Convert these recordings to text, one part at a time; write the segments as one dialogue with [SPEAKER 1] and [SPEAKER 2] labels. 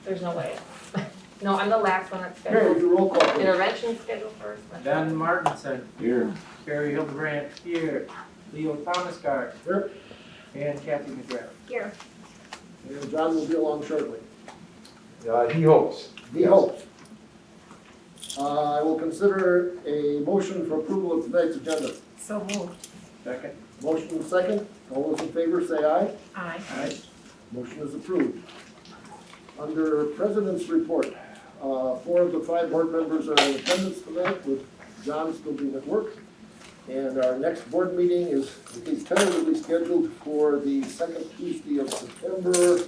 [SPEAKER 1] There's no way. No, I'm the last one that's
[SPEAKER 2] Here,
[SPEAKER 1] scheduled.
[SPEAKER 2] do roll call. please.
[SPEAKER 1] Intervention scheduled first.
[SPEAKER 3] Don Martinson,
[SPEAKER 2] Here.
[SPEAKER 3] Barry Hildebrand here, Leo Thomasgard,
[SPEAKER 2] Here.
[SPEAKER 3] and Kathy McGrath.
[SPEAKER 1] Here.
[SPEAKER 2] And John will be along shortly.
[SPEAKER 4] He hopes.
[SPEAKER 2] He hopes. I will consider a motion for approval of tonight's agenda.
[SPEAKER 1] So moved.
[SPEAKER 3] Second.
[SPEAKER 2] Motion and second. All those in favor say aye.
[SPEAKER 1] Aye.
[SPEAKER 3] Aye.
[SPEAKER 2] Motion is approved. Under President's Report, 4 of the 5 board members are in attendance tonight, with John still being at work. And our next board meeting is tentatively scheduled for the second Tuesday of September, the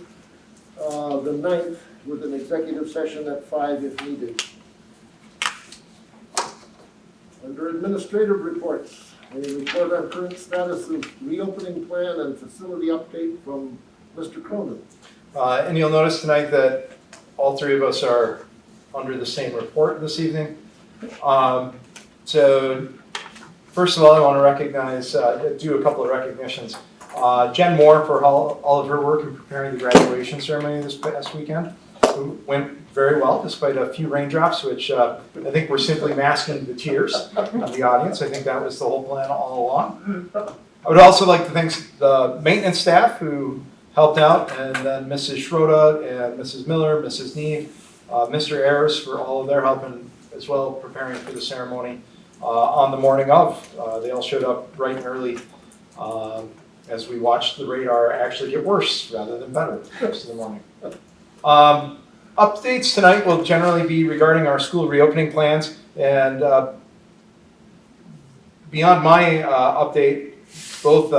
[SPEAKER 2] 9th, with an executive session at 5 if needed. Under Administrative Reports, a report on current status of reopening plan and facility update from Mr. Cronin.
[SPEAKER 4] And you'll notice tonight that all three of us are under the same report this evening. So first of all, I want to recognize, do a couple of recognitions. Jen Moore for all of her work in preparing the graduation ceremony this past weekend. It went very well despite a few raindrops, which I think were simply masking the tears of the audience. I think that was the whole plan all along. I would also like to thank the maintenance staff who helped out, and then Mrs. Schroeder and Mrs. Miller, Mrs. Neve, Mr. Ayers for all of their help and as well preparing for the ceremony on the morning of. They all showed up bright and early as we watched the radar actually get worse rather than better the rest of the morning. Updates tonight will generally be regarding our school reopening plans, and beyond my update, both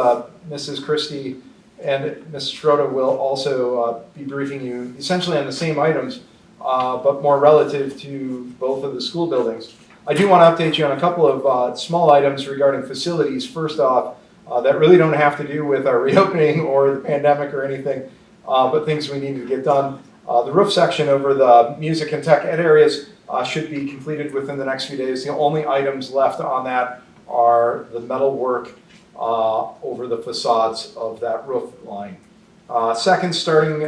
[SPEAKER 4] Mrs. Christie and Mrs. Schroeder will also be briefing you essentially on the same items, but more relative to both of the school buildings. I do want to update you on a couple of small items regarding facilities. First off, that really don't have to do with our reopening or the pandemic or anything, but things we need to get done. The roof section over the music and tech ed areas should be completed within the next few days. The only items left on that are the metal work over the facades of that roof line. Second, starting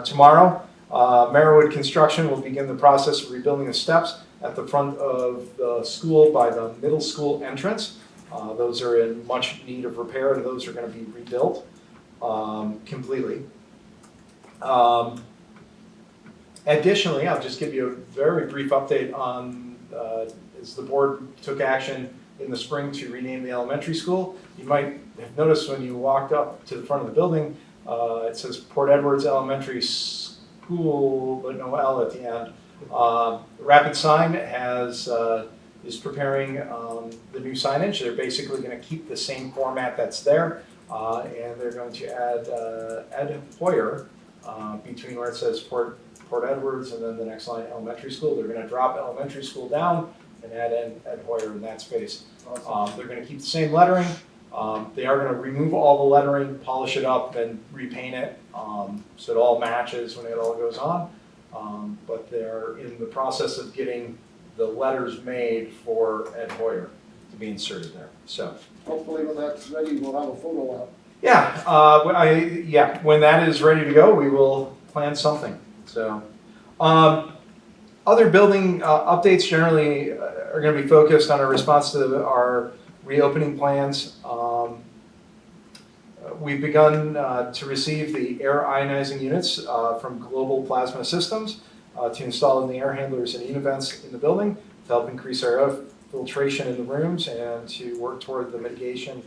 [SPEAKER 4] tomorrow, Merriwood Construction will begin the process of rebuilding the steps at the front of the school by the middle school entrance. Those are in much need of repair, and those are going to be rebuilt completely. Additionally, I'll just give you a very brief update on as the board took action in the spring to rename the elementary school. You might have noticed when you walked up to the front of the building, it says Port Edwards Elementary School, but no L at the end. Rapid Sign is preparing the new signage. They're basically going to keep the same format that's there, and they're going to add Ed Hoyer between where it says Port Edwards and then the next line elementary school. They're going to drop elementary school down and add Ed Hoyer in that space.
[SPEAKER 2] Awesome.
[SPEAKER 4] They're going to keep the same lettering. They are going to remove all the lettering, polish it up, and repaint it so it all matches when it all goes on. But they're in the process of getting the letters made for Ed Hoyer to be inserted there. So
[SPEAKER 2] Hopefully when that's ready, we'll have a photo out.
[SPEAKER 4] yeah, when that is ready to go, we will plan something. So, other building updates generally are going to be focused on a response to our reopening plans. We've begun to receive the air ionizing units from Global Plasma Systems to install in the air handlers and univents in the building to help increase our air filtration in the rooms and to work toward the mitigation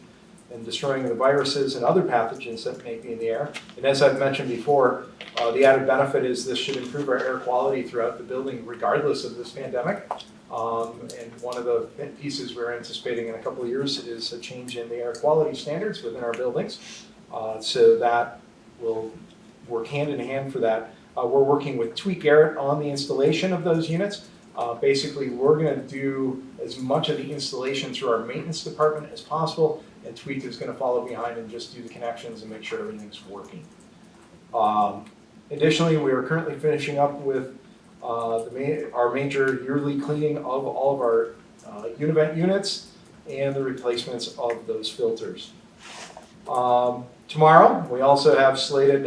[SPEAKER 4] and destroying the viruses and other pathogens that may be in the air. And as I've mentioned before, the added benefit is this should improve our air quality throughout the building regardless of this pandemic. And one of the pieces we're anticipating in a couple of years is a change in the air quality standards within our buildings. So that will work hand in hand for that. We're working with Tweak Air on the installation of those units. Basically, we're going to do as much of the installation through our maintenance department as possible, and Tweak is going to follow behind and just do the connections and make sure everything's working. Additionally, we are currently finishing up with our major yearly cleaning of all of our univent units and the replacements of those filters. Tomorrow, we also have slated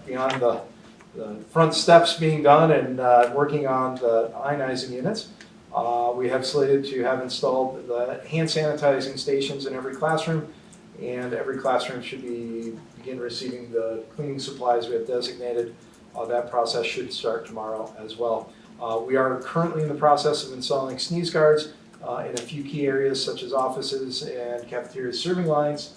[SPEAKER 4] beyond the the front steps being done and working on the ionizing units. We have slated to have installed the hand sanitizing stations in every classroom, and every classroom should begin receiving the cleaning supplies we have designated. That process should start tomorrow as well. We are currently in the process of installing sneeze guards in a few key areas such as offices and cafeteria serving lines.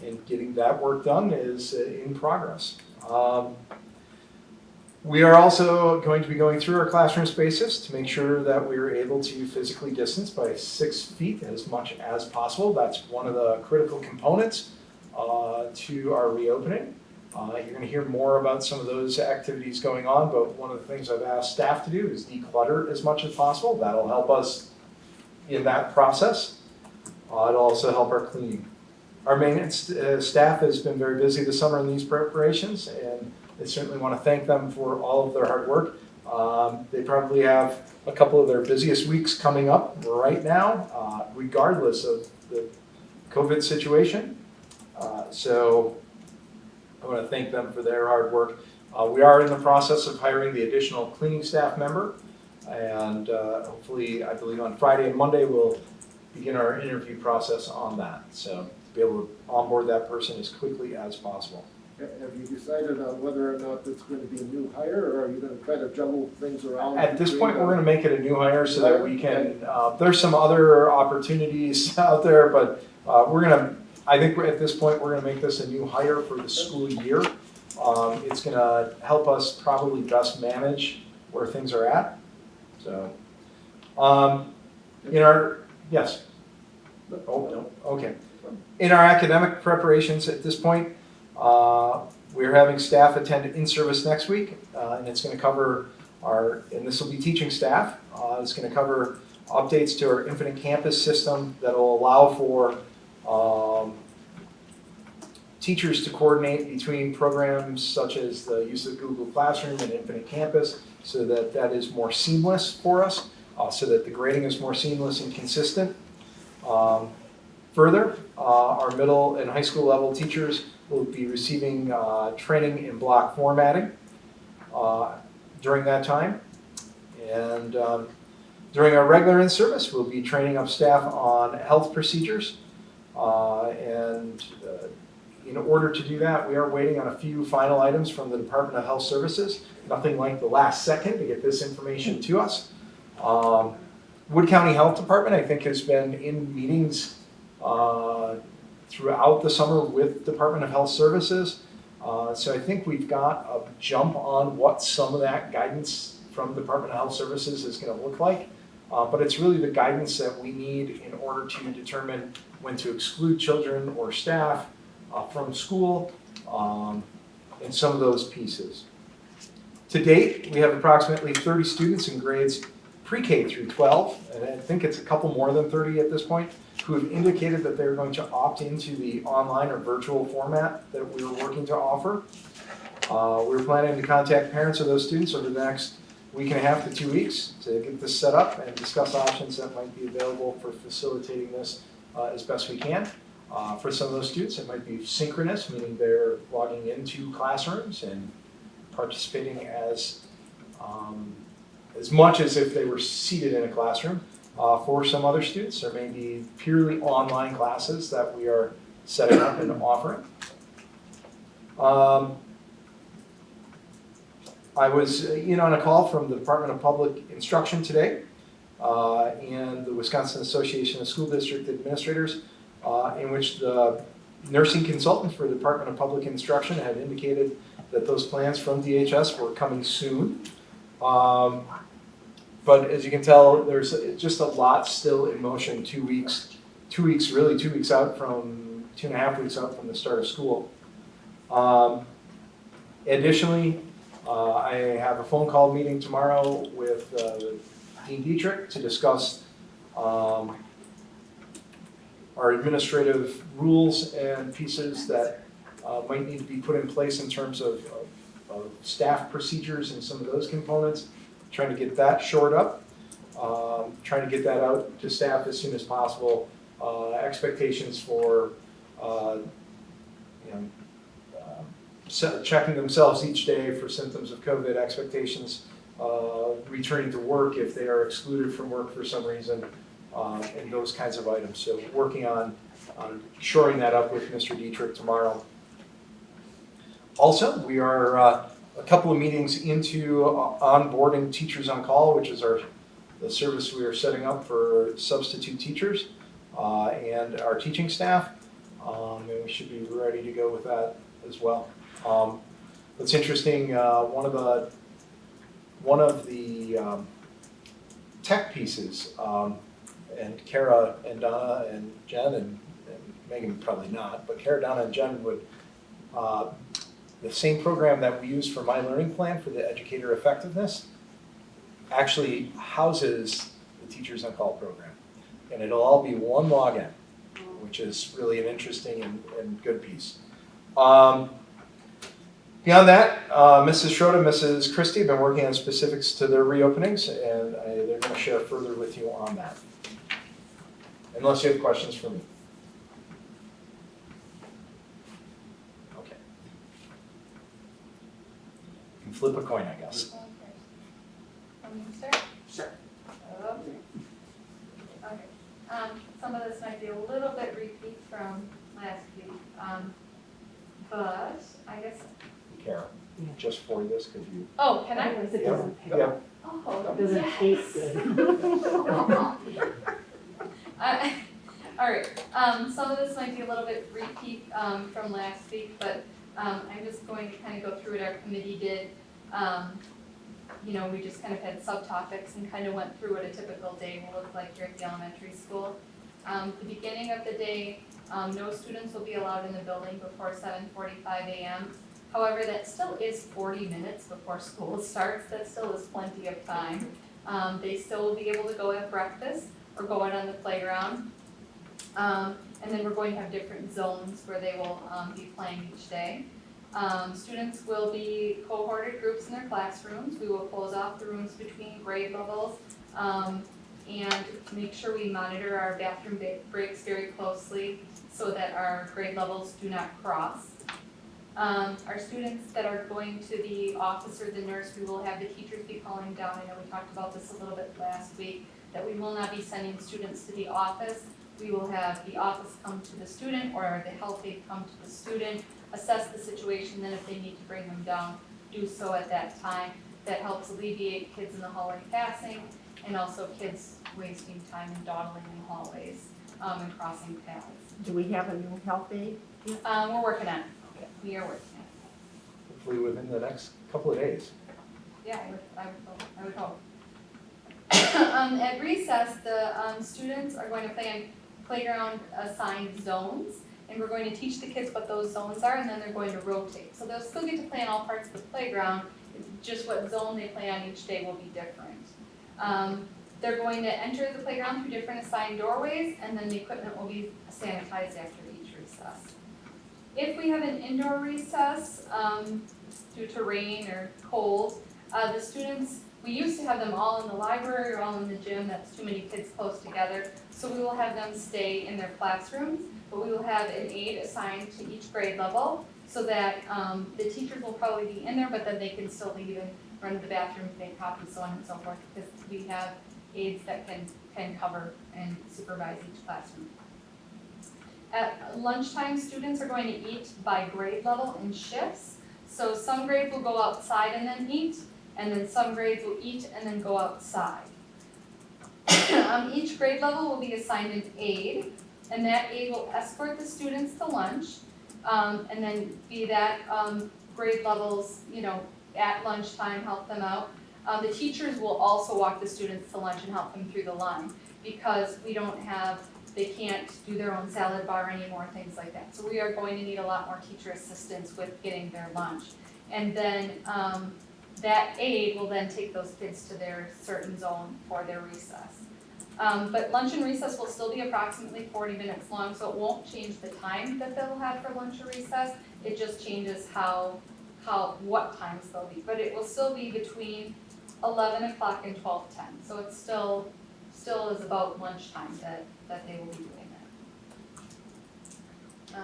[SPEAKER 4] And getting that work done is in progress. We are also going to be going through our classroom spaces to make sure that we are able to physically distance by 6 feet as much as possible. That's one of the critical components to our reopening. You're going to hear more about some of those activities going on, but one of the things I've asked staff to do is declutter as much as possible. That'll help us in that process. It'll also help our cleaning. Our maintenance staff has been very busy this summer in these preparations, and I certainly want to thank them for all of their hard work. They probably have a couple of their busiest weeks coming up right now, regardless of the COVID situation. So I want to thank them for their hard work. We are in the process of hiring the additional cleaning staff member, and hopefully, I believe on Friday and Monday, we'll begin our interview process on that. So to be able to onboard that person as quickly as possible.
[SPEAKER 2] Have you decided on whether or not it's going to be a new hire, or are you going to try to juggle things around?
[SPEAKER 4] At this point, we're going to make it a new hire so that we can, there's some other opportunities out there, but I think at this point, we're going to make this a new hire for the school year. It's going to help us probably best manage where things are at. So, yes. Oh, no, okay. In our academic preparations at this point, we're having staff attend in-service next week, and it's going to cover and this will be teaching staff, it's going to cover updates to our Infinite Campus system that will allow for teachers to coordinate between programs such as the use of Google Classroom and Infinite Campus so that that is more seamless for us, so that the grading is more seamless and consistent. Further, our middle and high school level teachers will be receiving training in block formatting during that time. And during our regular in-service, we'll be training up staff on health procedures. In order to do that, we are waiting on a few final items from the Department of Health Services. Nothing like the last second to get this information to us. Wood County Health Department, I think, has been in meetings throughout the summer with Department of Health Services. So I think we've got a jump on what some of that guidance from Department of Health Services is going to look like. But it's really the guidance that we need in order to determine when to exclude children or staff from school and some of those pieces. To date, we have approximately 30 students in grades pre-K through 12, and I think it's a couple more than 30 at this point, who have indicated that they're going to opt into the online or virtual format that we were working to offer. We're planning to contact parents of those students over the next week and a half to 2 weeks to get this set up and discuss options that might be available for facilitating this as best we can. For some of those students, it might be synchronous, meaning they're logging into classrooms and participating as much as if they were seated in a classroom. For some other students, there may be purely online classes that we are setting up and offering. I was in on a call from the Department of Public Instruction today and the Wisconsin Association of School District Administrators, in which the nursing consultant for the Department of Public Instruction had indicated that those plans from DHS were coming soon. But as you can tell, there's just a lot still in motion. 2 weeks out from 2.5 weeks out from the start of school. Additionally, I have a phone call meeting tomorrow with Dean Dietrich to discuss our administrative rules and pieces that might need to be put in place in terms of staff procedures and some of those components. Trying to get that shored up, trying to get that out to staff as soon as possible. Expectations for checking themselves each day for symptoms of COVID, expectations, returning to work if they are excluded from work for some reason, and those kinds of items. So working on shoring that up with Mr. Dietrich tomorrow. Also, we are a couple of meetings into onboarding Teachers on Call, which is the service we are setting up for substitute teachers and our teaching staff, and we should be ready to go with that as well. What's interesting, one of the tech pieces, and Kara and Donna and Jen and Megan probably not, but Kara, Donna, and Jen would, the same program that we use for My Learning Plan for the educator effectiveness actually houses the Teachers on Call program. And it'll all be one login, which is really an interesting and good piece. Beyond that, Mrs. Schroeder, Mrs. Christie have been working on specifics to their reopenings, and they're going to share further with you on that. Unless you have questions for me. Okay. You can flip a coin, I guess.
[SPEAKER 1] Want me to start?
[SPEAKER 5] Sure.
[SPEAKER 1] Okay. Some of this might be a little bit repeat from last week, but I guess,
[SPEAKER 4] Kara, just for this, because you.
[SPEAKER 1] oh, can I?
[SPEAKER 5] Otherwise it doesn't taste,
[SPEAKER 4] Yeah.
[SPEAKER 1] Oh,
[SPEAKER 5] it doesn't
[SPEAKER 1] yes.
[SPEAKER 5] taste good.
[SPEAKER 1] All right, some of this might be a little bit repeat from last week, but I'm just going to kind of go through what our committee did. We just kind of had subtopics and kind of went through what a typical day will look like here at the elementary school. The beginning of the day, no students will be allowed in the building before 7:45 a.m. However, that still is 40 minutes before school starts. That still is plenty of time. They still will be able to go have breakfast or go out on the playground. And then we're going to have different zones where they will be playing each day. Students will be cohorted groups in their classrooms. We will close off the rooms between grade levels and make sure we monitor our bathroom breaks very closely so that our grade levels do not cross. Our students that are going to the office or the nurse, we will have the teachers be calling down. I know we talked about this a little bit last week, that we will not be sending students to the office. We will have the office come to the student or the health aide come to the student, assess the situation, then if they need to bring them down, do so at that time. That helps alleviate kids in the hallway passing and also kids wasting time and dawdling in hallways and crossing paths.
[SPEAKER 5] Do we have a new health aide?
[SPEAKER 1] We're working on it. We are working on it.
[SPEAKER 4] Hopefully within the next couple of days.
[SPEAKER 1] Yeah, I would hope. At recess, the students are going to play in playground assigned zones, and we're going to teach the kids what those zones are, and then they're going to rotate. So they'll still get to play in all parts of the playground, just what zone they play on each day will be different. They're going to enter the playground through different assigned doorways, and then the equipment will be sanitized after each recess. If we have an indoor recess, due to rain or cold, the students, we used to have them all in the library or all in the gym. That's too many kids close together. So we will have them stay in their classrooms, but we will have an aide assigned to each grade level so that the teachers will probably be in there, but then they can still leave and run to the bathroom, make copies, so on and so forth, because we have aides that can cover and supervise each classroom. At lunchtime, students are going to eat by grade level in shifts. So some grades will go outside and then eat, and then some grades will eat and then go outside. Each grade level will be assigned an aide, and that aide will escort the students to lunch, and then be that grade levels, at lunchtime, help them out. The teachers will also walk the students to lunch and help them through the line, because they can't do their own salad bar anymore, things like that. So we are going to need a lot more teacher assistance with getting their lunch. And then that aide will then take those kids to their certain zone for their recess. But lunch and recess will still be approximately 40 minutes long, so it won't change the time that they'll have for lunch or recess. It just changes what times they'll be. But it will still be between 11 o'clock and 12:10. So it's still is about lunchtime that they will be doing that.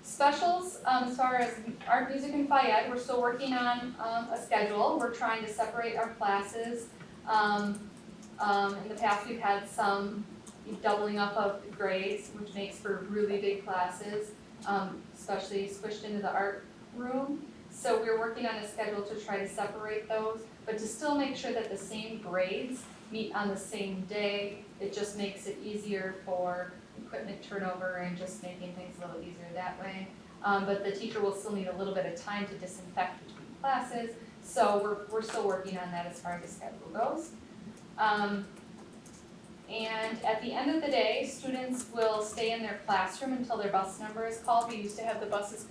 [SPEAKER 1] Specials, as far as art, music, and Phi Ed, we're still working on, a schedule. We're trying to separate our classes. In the past, we've had some doubling up of grades, which makes for really big classes, especially squished into the art room. So we're working on a schedule to try to separate those, but to still make sure that the same grades meet on the same day. It just makes it easier for equipment turnover and just making things a little easier that way. But the teacher will still need a little bit of time to disinfect between classes, so we're still working on that as far as the schedule goes. And at the end of the day, students will stay in their classroom until their bus number is called. We used to have the bus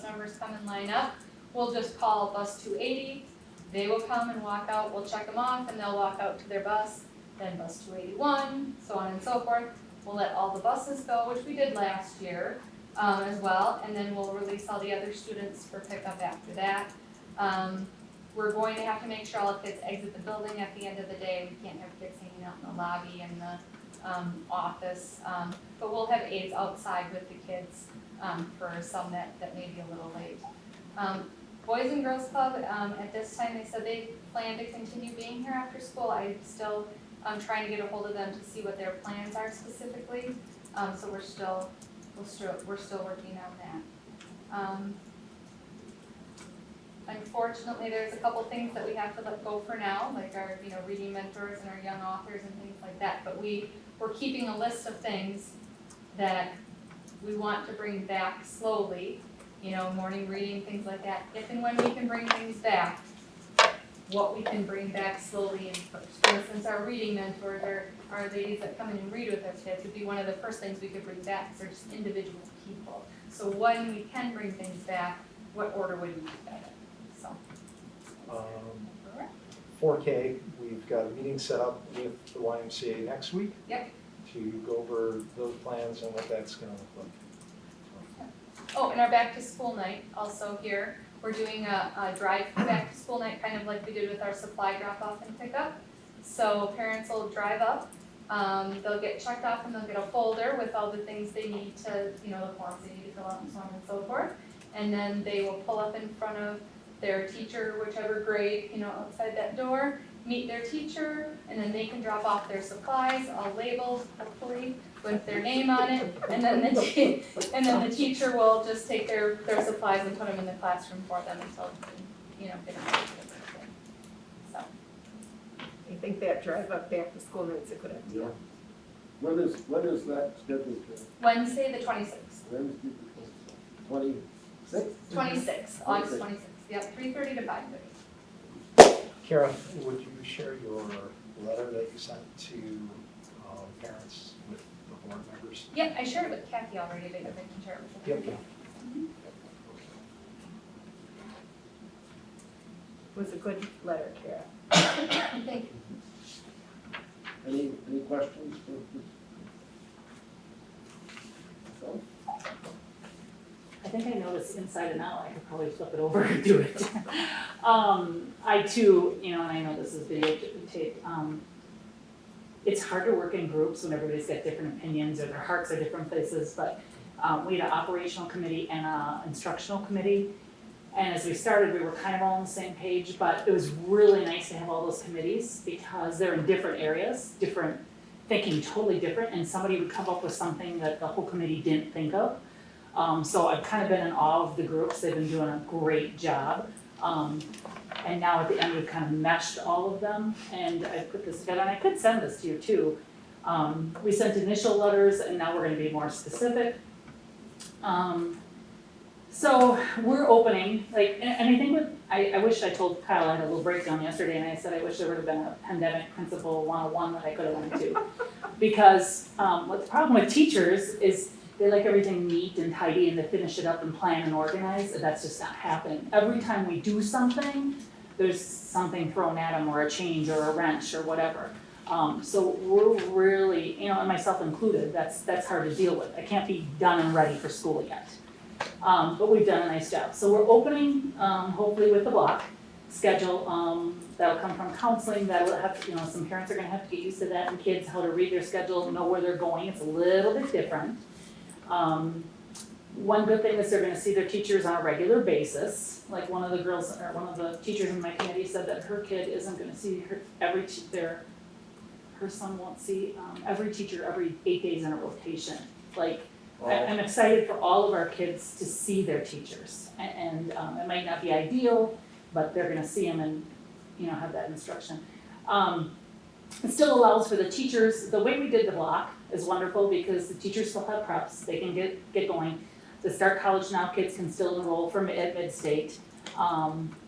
[SPEAKER 1] numbers come and line up. We'll just call bus 280, they will come and walk out, we'll check them off, and they'll walk out to their bus, then bus 281, so on and so forth. We'll let all the buses go, which we did last year, as well, and then we'll release all the other students for pickup after that. We're going to have to make sure all the kids exit the building at the end of the day. We can't have kids hanging out in the lobby and the office, but we'll have aides outside with the kids for some that may be a little late. Boys and Girls Club, at this time, they said they plan to continue being here after school. I'm still trying to get a hold of them to see what their plans are specifically. So we're still working on that. Unfortunately, there's a couple things that we have to let go for now, like our, reading mentors and our young authors and things like that. But we're keeping a list of things that we want to bring back slowly, morning reading, things like that. If and when we can bring things back, what we can bring back slowly and first. For instance, our reading mentors are ladies that come in and read with our kids would be one of the first things we could bring back, because they're just individual people. So when we can bring things back, what order would you do that in?
[SPEAKER 4] 4K, we've got a meeting set up with the YMCA next week.
[SPEAKER 1] Yep.
[SPEAKER 4] To go over those plans and what that's gonna look like.
[SPEAKER 1] Oh, and our back to school night also here. We're doing a drive back to school night, kind of like we did with our supply drop off and pickup. So parents will drive up, they'll get checked off and they'll get a folder with all the things they need to, the forms they need to fill out and so on and so forth. And then they will pull up in front of their teacher, whichever grade, outside that door, meet their teacher, and then they can drop off their supplies, all labeled, hopefully, with their name on it, and then the teacher will just take their supplies and put them in the classroom for them until, get them ready for the thing. So,
[SPEAKER 5] I think that drive up back to school night's a good idea.
[SPEAKER 2] Yeah. When is that scheduled to?
[SPEAKER 1] Wednesday, the 26th.
[SPEAKER 2] Wednesday, the 26th?
[SPEAKER 1] 26th, August 26th, yep, 3:30 to 5:30.
[SPEAKER 4] Kara, would you share your letter that you sent to parents with the board members?
[SPEAKER 1] Yep, I shared it with Kathy already, but I can share it with you.
[SPEAKER 4] Yep.
[SPEAKER 5] It was a good letter, Kara.
[SPEAKER 1] Thank you.
[SPEAKER 2] Any questions for this? So,
[SPEAKER 6] I think I know this inside and out, I could probably flip it over and do it. I too, and I know this is videotaped, it's hard to work in groups when everybody's got different opinions or their hearts are different places, but we had an operational committee and an instructional committee. And as we started, we were kind of all on the same page, but it was really nice to have all those committees because they're in different areas, different, thinking totally different, and somebody would come up with something that the whole committee didn't think of. So I've kind of been in awe of the groups, they've been doing a great job. And now at the end, we've kind of meshed all of them, and I put this together, and I could send this to you too. We sent initial letters, and now we're gonna be more specific. So we're opening, and I think I wish I told Kyle, I had a little breakdown yesterday, and I said I wish there would have been a pandemic principle 101 that I could have went to. Because what the problem with teachers is they like everything neat and tidy and they finish it up and plan and organize, and that's just not happening. Every time we do something, there's something thrown at them or a change or a wrench or whatever. So we're really, and myself included, that's hard to deal with. I can't be done and ready for school yet. But we've done a nice job. So we're opening, hopefully with the block schedule, that'll come from counseling, that'll have, some parents are gonna have to get used to that, and kids, how to read their schedule, know where they're going, it's a little bit different. One good thing is they're gonna see their teachers on a regular basis. Like one of the girls, or one of the teachers in my committee said that her kid isn't gonna see her son won't see, every teacher every 8 days in a rotation. Like, I'm excited for all of our kids to see their teachers. And it might not be ideal, but they're gonna see them and, have that instruction. It still allows for the teachers, the way we did the block is wonderful because the teachers still have preps, they can get going. The Start College Now kids can still enroll at Mid-State.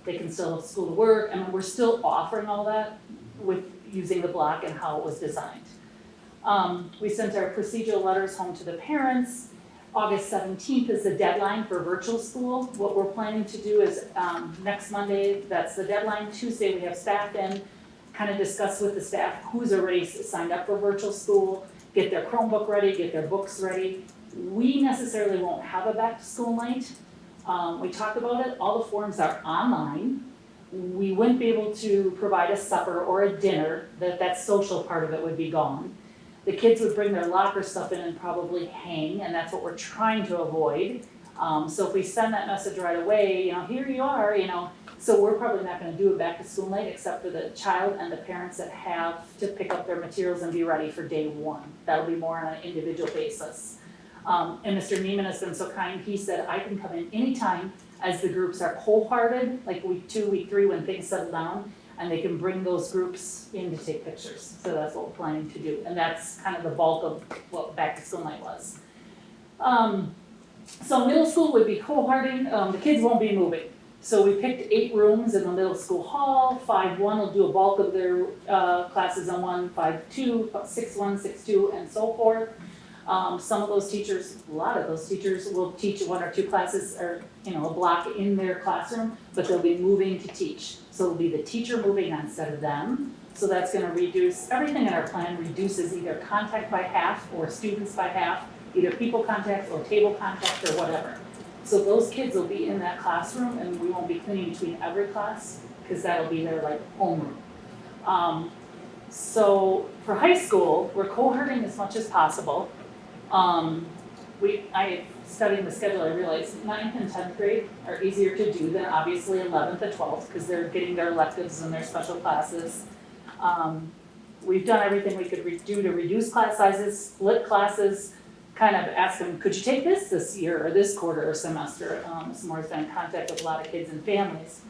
[SPEAKER 6] They can still have school to work, we're still offering all that with using the block and how it was designed. We sent our procedural letters home to the parents. August 17th is the deadline for virtual school. What we're planning to do is next Monday, that's the deadline. Tuesday, we have staff in, kind of discuss with the staff who's already signed up for virtual school, get their Chromebook ready, get their books ready. We necessarily won't have a back to school night. We talked about it, all the forms are online. We wouldn't be able to provide a supper or a dinner, that social part of it would be gone. The kids would bring their locker stuff in and probably hang, and that's what we're trying to avoid. So if we send that message right away, here you are, so we're probably not gonna do a back to school night except for the child and the parents that have to pick up their materials and be ready for day one. That'll be more on an individual basis. And Mr. Neiman has been so kind, he said, I can come in anytime as the groups are wholehearted, like week 2, week 3, when things settle down, and they can bring those groups in to take pictures. So that's what we're planning to do, and that's kind of the bulk of what back to school night was. So middle school would be wholehearted, the kids won't be moving. So we picked 8 rooms in the middle school hall, 5-1 will do a bulk of their classes on 1, 5-2, 6-1, 6-2, and so forth. Some of those teachers, a lot of those teachers will teach 1 or 2 classes or, a block in their classroom, but they'll be moving to teach. So it'll be the teacher moving instead of them. So that's gonna reduce, everything in our plan reduces either contact by half or students by half, either people contact or table contact or whatever. So those kids will be in that classroom and we won't be cleaning between every class because that'll be their homeroom. So for high school, we're cohorting as much as possible. I studying the schedule, I realized 9th and 10th grade are easier to do than obviously 11th and 12th because they're getting their electives and their special classes. We've done everything we could do to reduce class sizes, split classes, kind of ask them, could you take this year or this quarter or semester? Simore's been in contact with a lot of kids and families.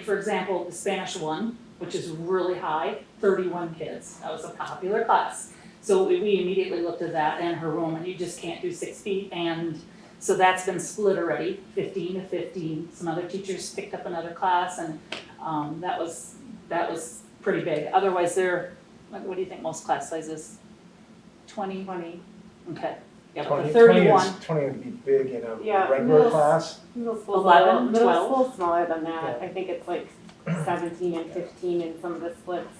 [SPEAKER 6] For example, the Spanish one, which is really high, 31 kids. That was a popular class. So we immediately looked at that and her room, and you just can't do 6 feet. And so that's been split already, 15 to 15. Some other teachers picked up another class, and that was pretty big. Otherwise, what do you think most class sizes? 20? 20. Okay. Yeah, but the 31.
[SPEAKER 4] 20 would be big in a
[SPEAKER 5] Yeah,
[SPEAKER 4] regular class.
[SPEAKER 5] Middle school,
[SPEAKER 6] 11, 12.
[SPEAKER 5] middle school smaller than that.
[SPEAKER 4] Yeah.
[SPEAKER 5] I think it's 17 and 15 in some of the splits.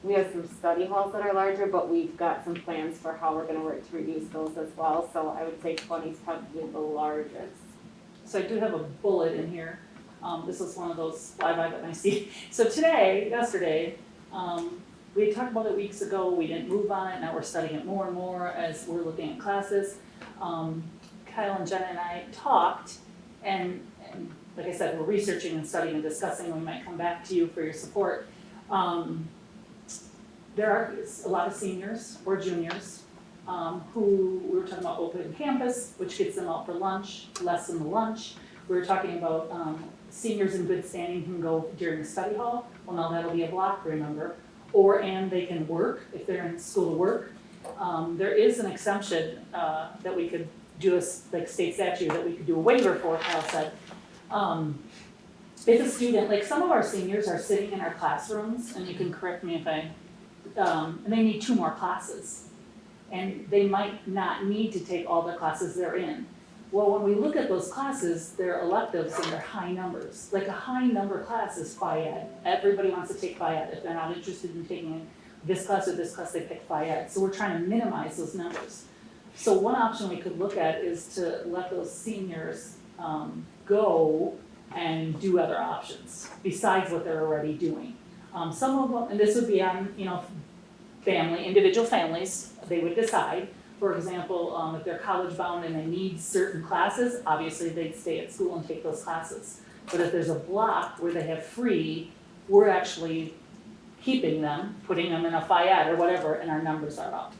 [SPEAKER 5] We have some study halls that are larger, but we've got some plans for how we're gonna work to reduce those as well. So I would say 20 is probably the largest.
[SPEAKER 6] So I do have a bullet in here. This was one of those flyby that I see. So yesterday, we had talked about it weeks ago, we didn't move on it, now we're studying it more and more as we're looking at classes. Kyle and Jenna and I talked, and like I said, we're researching and studying and discussing, we might come back to you for your support. There are a lot of seniors or juniors who, we were talking about open campus, which gets them out for lunch, less in the lunch. We were talking about seniors in good standing can go during the study hall. Well, now that'll be a block, remember. And they can work if they're in school to work. There is an exemption that we could do, state statute, that we could do a waiver for, Kyle said. If a student, some of our seniors are sitting in our classrooms, and you can correct me if and they need 2 more classes. And they might not need to take all the classes they're in. Well, when we look at those classes, they're electives and they're high numbers. A high number class is Phy Ed. Everybody wants to take Phy Ed. If they're not interested in taking this class or this class, they pick Phy Ed. So we're trying to minimize those numbers. So one option we could look at is to let those seniors go and do other options besides what they're already doing. Some of them, and this would be on, individual families, they would decide. For example, if they're college bound and they need certain classes, obviously they'd stay at school and take those classes. But if there's a block where they have free, we're actually keeping them, putting them in a FIAD or whatever, and our numbers are up.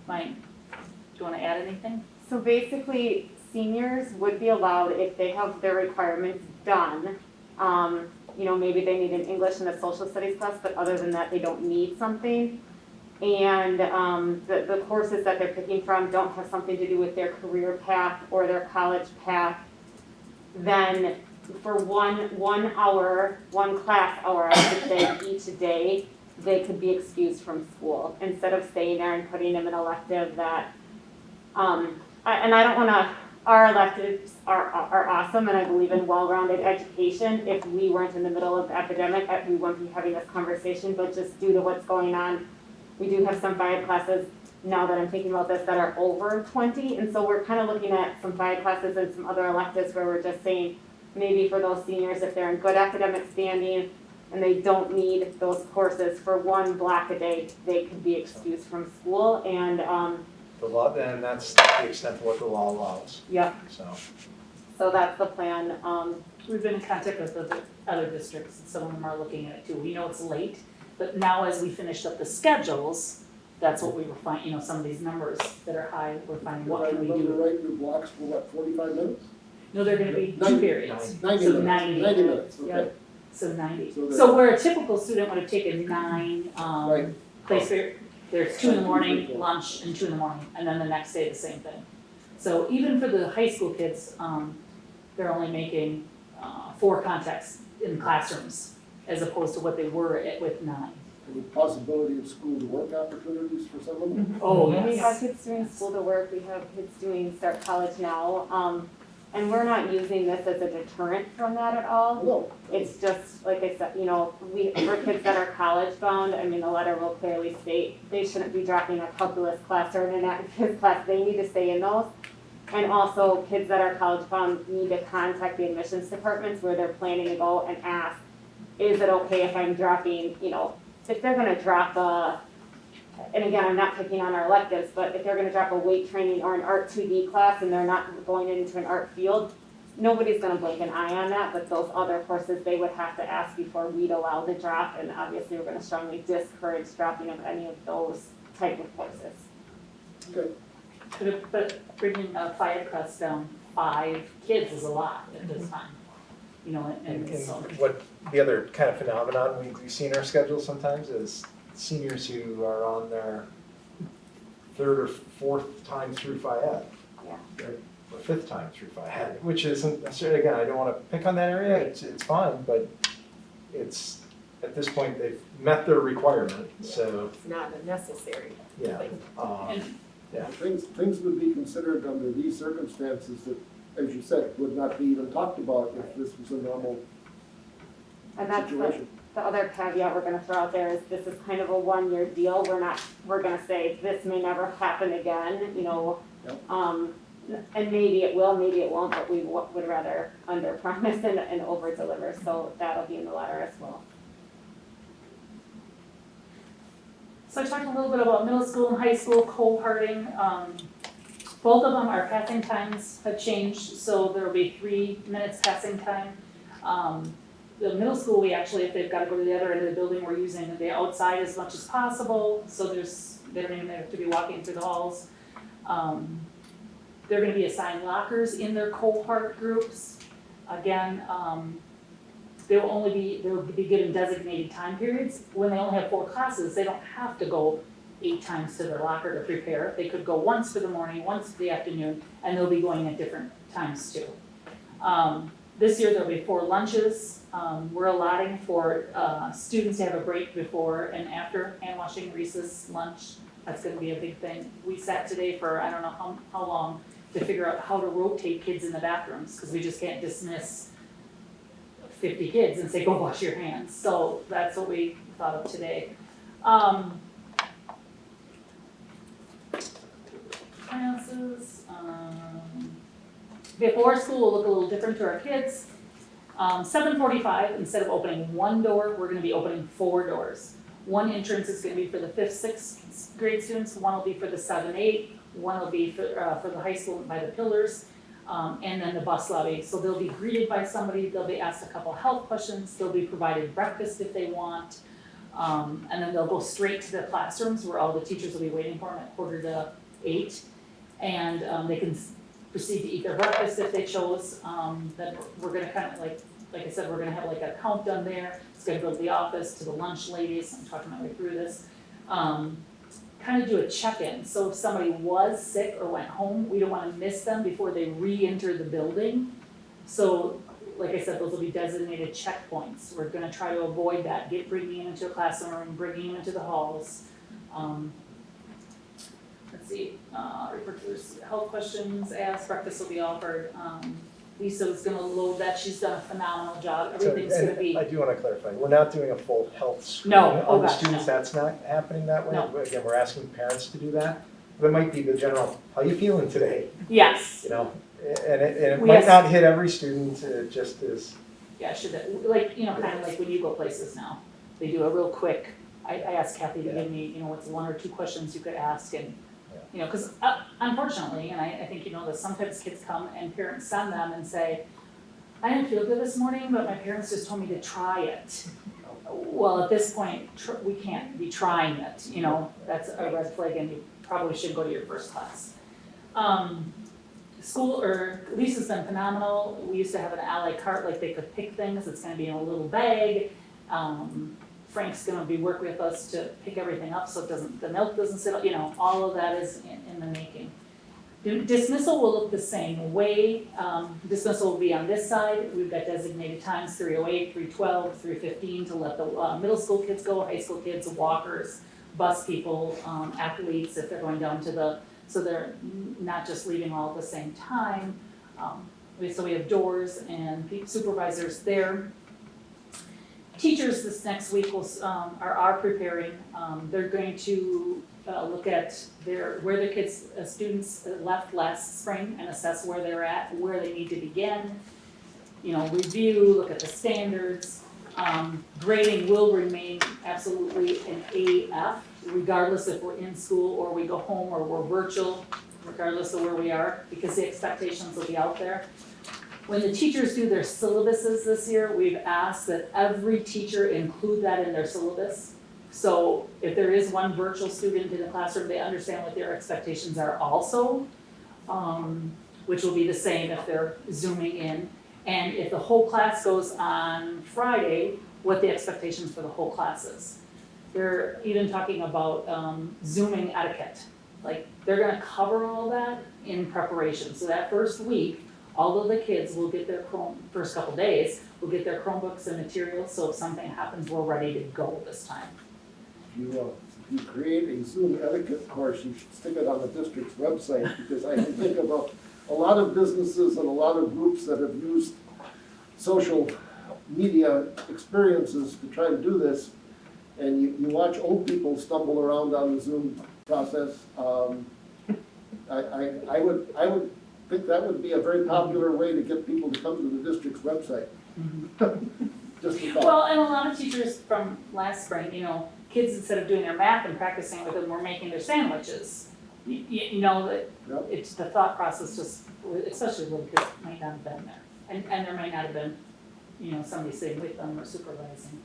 [SPEAKER 6] Mike, do you wanna add anything?
[SPEAKER 5] So basically, seniors would be allowed, if they have their requirements done, maybe they need an English and a social studies class, but other than that, they don't need something. And the courses that they're picking from don't have something to do with their career path or their college path, then for one class hour, I should say, each day, they could be excused from school instead of staying there and putting them in elective that, our electives are awesome, and I believe in well-rounded education. If we weren't in the middle of the epidemic, we wouldn't be having this conversation, but just due to what's going on, we do have some FIAD classes, now that I'm thinking about this, that are over 20, and so we're kind of looking at some FIAD classes and some other electives where we're just saying, maybe for those seniors, if they're in good academic standing and they don't need those courses for one block a day, they could be excused from school, and
[SPEAKER 4] The law, and that's the extent of what the law allows,
[SPEAKER 5] yep,
[SPEAKER 4] so.
[SPEAKER 5] that's the plan.
[SPEAKER 6] We've been in contact with the other districts, and some of them are looking at it too. We know it's late, but now as we finished up the schedules, that's what we were finding, some of these numbers that are high, we're finding, what can we
[SPEAKER 2] If I remember
[SPEAKER 6] do?
[SPEAKER 2] right, your blocks for what, 45 minutes?
[SPEAKER 6] No, they're gonna be 2
[SPEAKER 2] 90
[SPEAKER 6] periods.
[SPEAKER 2] 90
[SPEAKER 6] So
[SPEAKER 2] minutes.
[SPEAKER 6] 90.
[SPEAKER 2] 90 minutes, okay.
[SPEAKER 6] Yep. So 90.
[SPEAKER 2] So they're-
[SPEAKER 6] So where a typical student would have taken 9,
[SPEAKER 2] Right.
[SPEAKER 6] place there's 2 in the morning, lunch, and 2 in the morning, and then the next day the same thing. So even for the high school kids, they're only making 4 contacts in classrooms as opposed to what they were with 9.
[SPEAKER 2] Any possibility of school to work opportunities for some of them?
[SPEAKER 6] Oh,
[SPEAKER 5] We have
[SPEAKER 6] yes.
[SPEAKER 5] kids doing school to work, we have kids doing start college now, and we're not using this as a deterrent from that at all.
[SPEAKER 2] No.
[SPEAKER 5] It's just, like I said, for kids that are college bound, the letter will clearly state they shouldn't be dropping a calculus class or an active class, they need to stay in those. And also, kids that are college bound need to contact the admissions departments where they're planning to go and ask, is it okay if I'm dropping, if they're gonna drop and again, I'm not picking on our electives, but if they're gonna drop a weight training or an art 2D class and they're not going into an art field, nobody's gonna blink an eye on that, but those other courses, they would have to ask before we'd allow the drop, and obviously we're gonna strongly discourage dropping of any of those type of courses.
[SPEAKER 2] Okay.
[SPEAKER 6] But bringing a fire class down 5 kids is a lot at this time. And
[SPEAKER 4] And
[SPEAKER 6] so.
[SPEAKER 4] what the other kind of phenomenon we see in our schedule sometimes is seniors who are on their 3rd or 4th time through FIAD.
[SPEAKER 5] Yeah.
[SPEAKER 4] Or 5th time through FIAD, which isn't necessarily, again, I don't want to pick on that area, it's fine, but it's, at this point, they've met their requirement, so,
[SPEAKER 7] It's not a necessary
[SPEAKER 4] yeah.
[SPEAKER 7] thing.
[SPEAKER 2] Things would be considered under these circumstances that, as you said, would not be even talked about if this was a normal
[SPEAKER 5] And that's
[SPEAKER 2] situation.
[SPEAKER 5] the other caveat we're gonna throw out there is this is kind of a 1-year deal, we're gonna say this may never happen again,
[SPEAKER 2] Yep.
[SPEAKER 5] And maybe it will, maybe it won't, but we would rather under promise and over deliver, so that'll be in the letter as well.
[SPEAKER 6] So I talked a little bit about middle school and high school cohorting. Both of them, our passing times have changed, so there will be 3 minutes passing time. The middle school, we actually, if they've got to go to the other end of the building, we're using the outside as much as possible, so they don't even have to be walking through the halls. They're gonna be assigned lockers in their cohort groups. Again, they'll be given designated time periods. When they only have 4 classes, they don't have to go 8 times to their locker to prepare. They could go once for the morning, once for the afternoon, and they'll be going at different times too. This year, there'll be 4 lunches. We're allotting for students to have a break before and after hand washing, recess, lunch. That's gonna be a big thing. We sat today for, I don't know how long, to figure out how to rotate kids in the bathrooms, because we just can't dismiss 50 kids and say, go wash your hands. So that's what we thought of today. Classes, before school will look a little different to our kids. 7:45, instead of opening 1 door, we're gonna be opening 4 doors. One entrance is gonna be for the 5th, 6th grade students, one will be for the 7, 8, one will be for the high school by the pillars, and then the bus lobby. So they'll be greeted by somebody, they'll be asked a couple health questions, they'll be provided breakfast if they want. And then they'll go straight to the classrooms where all the teachers will be waiting for them at 7:45. And they can proceed to eat their breakfast if they chose. Then we're gonna kind of like I said, we're gonna have like a count done there. It's gonna go to the office, to the lunch ladies, I'm talking my way through this. Kind of do a check-in, so if somebody was sick or went home, we don't wanna miss them before they re-enter the building. So, like I said, those will be designated checkpoints. We're gonna try to avoid that, bringing them into a classroom, bringing them into the halls. Let's see, refer to health questions asked, breakfast will be offered. Lisa's gonna load that, she's done a phenomenal job, everything's gonna be.
[SPEAKER 4] I do want to clarify, we're not doing a full health screening
[SPEAKER 6] No, oh
[SPEAKER 4] on the
[SPEAKER 6] gosh,
[SPEAKER 4] students,
[SPEAKER 6] no.
[SPEAKER 4] that's not happening that way.
[SPEAKER 6] No.
[SPEAKER 4] But again, we're asking parents to do that. But it might be the general, how you feeling today,
[SPEAKER 6] Yes,
[SPEAKER 4] you know? And it
[SPEAKER 6] We
[SPEAKER 4] might
[SPEAKER 6] have-
[SPEAKER 4] not hit every student, it just is.
[SPEAKER 6] yeah, should, like, you know, kind of like when you go places now, they do a real quick, I asked Kathy to give me, you know, what's 1 or 2 questions you could ask and, you know, cause unfortunately, and I think you know this, sometimes kids come and parents send them and say, I didn't feel good this morning, but my parents just told me to try it. Well, at this point, we can't be trying it, you know, that's a red flag and you probably should go to your first class. Lisa's been phenomenal. We used to have an a la carte, like they could pick things, it's gonna be in a little bag. Frank's gonna be working with us to pick everything up so it doesn't, the milk doesn't sit, you know, all of that is in the making. Dismissal will look the same way. Dismissal will be on this side. We've got designated times, 3:08, 3:12, 3:15 to let the middle school kids go, high school kids, walkers, bus people, athletes, if they're going down to the, so they're not just leaving all at the same time. So we have doors and supervisors there. Teachers this next week are preparing. They're going to look at where their kids, students left last spring and assess where they're at, where they need to begin. You know, review, look at the standards. Grading will remain absolutely an AF, regardless if we're in school or we go home or we're virtual, regardless of where we are, because the expectations will be out there. When the teachers do their syllabuses this year, we've asked that every teacher include that in their syllabus. So if there is one virtual student in the classroom, they understand what their expectations are also, which will be the same if they're zooming in. And if the whole class goes on Friday, what the expectations for the whole class is. They're even talking about zooming etiquette. Like, they're gonna cover all that in preparation. So that first week, all of the kids will get their first couple days, will get their Chromebooks and materials, so if something happens, we're ready to go this time.
[SPEAKER 2] If you create a Zoom etiquette course, you should stick it on the district's website, because I can think of a lot of businesses and a lot of groups that have used social media experiences to try to do this, and you watch old people stumble around on the Zoom process. I would think that would be a very popular way to get people to come to the district's website. Just a thought.
[SPEAKER 6] Well, and a lot of teachers from last spring, you know, kids, instead of doing their math and practicing with them, were making their sandwiches. You know, that
[SPEAKER 2] Yep.
[SPEAKER 6] it's the thought process just, especially little kids, might not have been there. And there might not have been, you know, somebody sitting with them or supervising.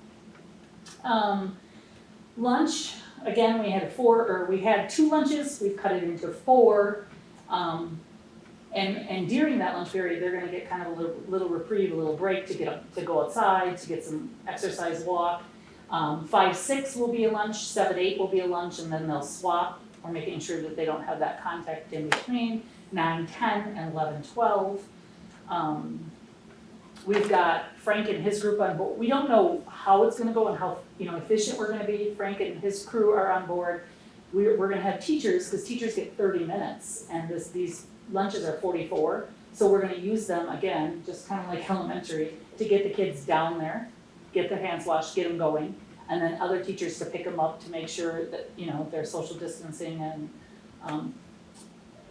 [SPEAKER 6] Lunch, again, we had 2 lunches, we've cut it into 4. And during that lunch period, they're gonna get kind of a little reprieve, a little break to go outside, to get some exercise walk. 5, 6 will be a lunch, 7, 8 will be a lunch, and then they'll swap. We're making sure that they don't have that contact in between. 9, 10, and 11, 12. We've got Frank and his group on board. We don't know how it's gonna go and how, you know, efficient we're gonna be. Frank and his crew are on board. We're gonna have teachers, because teachers get 30 minutes, and these lunches are 44. So we're gonna use them, again, just kind of like elementary, to get the kids down there, get their hands washed, get them going, and then other teachers to pick them up to make sure that, you know, they're social distancing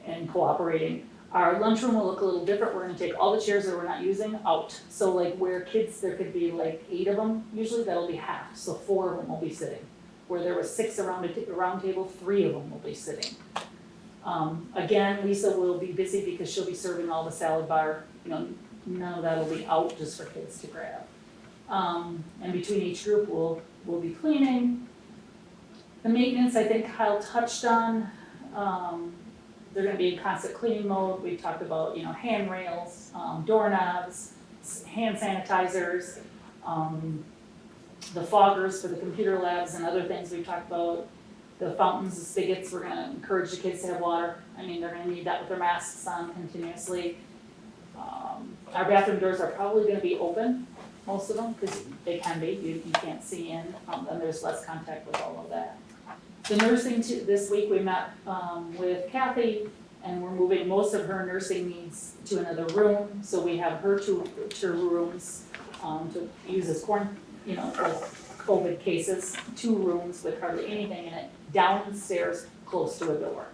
[SPEAKER 6] and cooperating. Our lunchroom will look a little different. We're gonna take all the chairs that we're not using out. So like where kids, there could be like 8 of them, usually that'll be half, so 4 of them will be sitting. where there were 6 around a round table, 3 of them will be sitting. Again, Lisa will be busy because she'll be serving all the salad bar, none of that will be out just for kids to grab. And between each group, we'll be cleaning. The maintenance, I think Kyle touched on, they're gonna be in constant cleaning mode. We've talked about, handrails, doorknobs, hand sanitizers, the foggers for the computer labs and other things we've talked about. The fountains, the spigots, we're gonna encourage the kids to have water. They're gonna need that with their masks on continuously. Our bathroom doors are probably gonna be open, most of them, because they can be, you can't see in, and there's less contact with all of that. The nursing, this week we met with Kathy, and we're moving most of her nursing needs to another room, so we have her two rooms to use as like COVID cases, 2 rooms with hardly anything in it, downstairs, close to a door.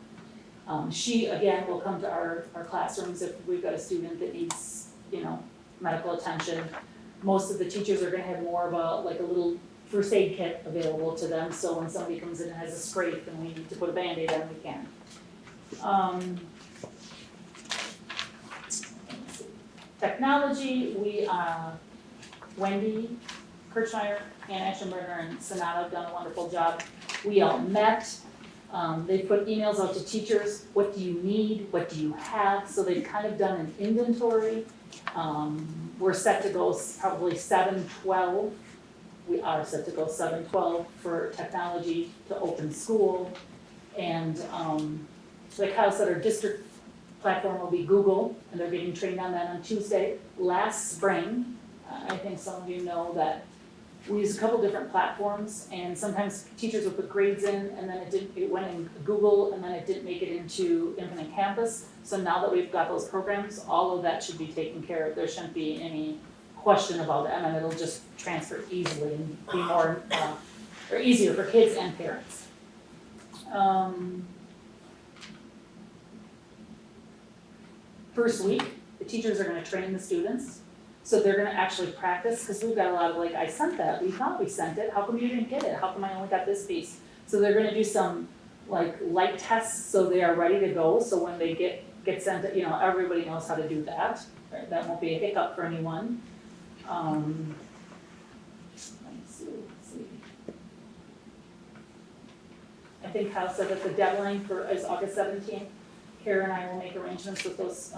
[SPEAKER 6] She, again, will come to our classrooms if we've got a student that needs, medical attention. Most of the teachers are gonna have more of a little first aid kit available to them, so when somebody comes in and has a scrape and we need to put a Band-Aid on, we can. Technology, Wendy Kirchmeier, Ann Eschenberger, and Sonata have done a wonderful job. We all met. They put emails out to teachers, what do you need, what do you have? So they've kind of done an inventory. We're set to go probably 7-12. We are set to go 7-12 for technology to open school. And like Kyle said, our district platform will be Google, and they're getting trained on that on Tuesday. Last spring, I think some of you know that we use a couple different platforms, and sometimes teachers would put grades in, and then it went in Google, and then it didn't make it into Infinite Campus. So now that we've got those programs, all of that should be taken care of. There shouldn't be any question about it, and then it'll just transfer easily and be more, or easier for kids and parents. First week, the teachers are gonna train the students. So they're gonna actually practice, because we've got a lot of I sent that, we thought we sent it, how come you didn't get it? How come I only got this piece? So they're gonna do some light tests, so they are ready to go, so when they get sent it, everybody knows how to do that. Right? That won't be a hiccup for anyone. Let's see. I think Kyle said that the deadline is August 17th. Kara and I will make arrangements with those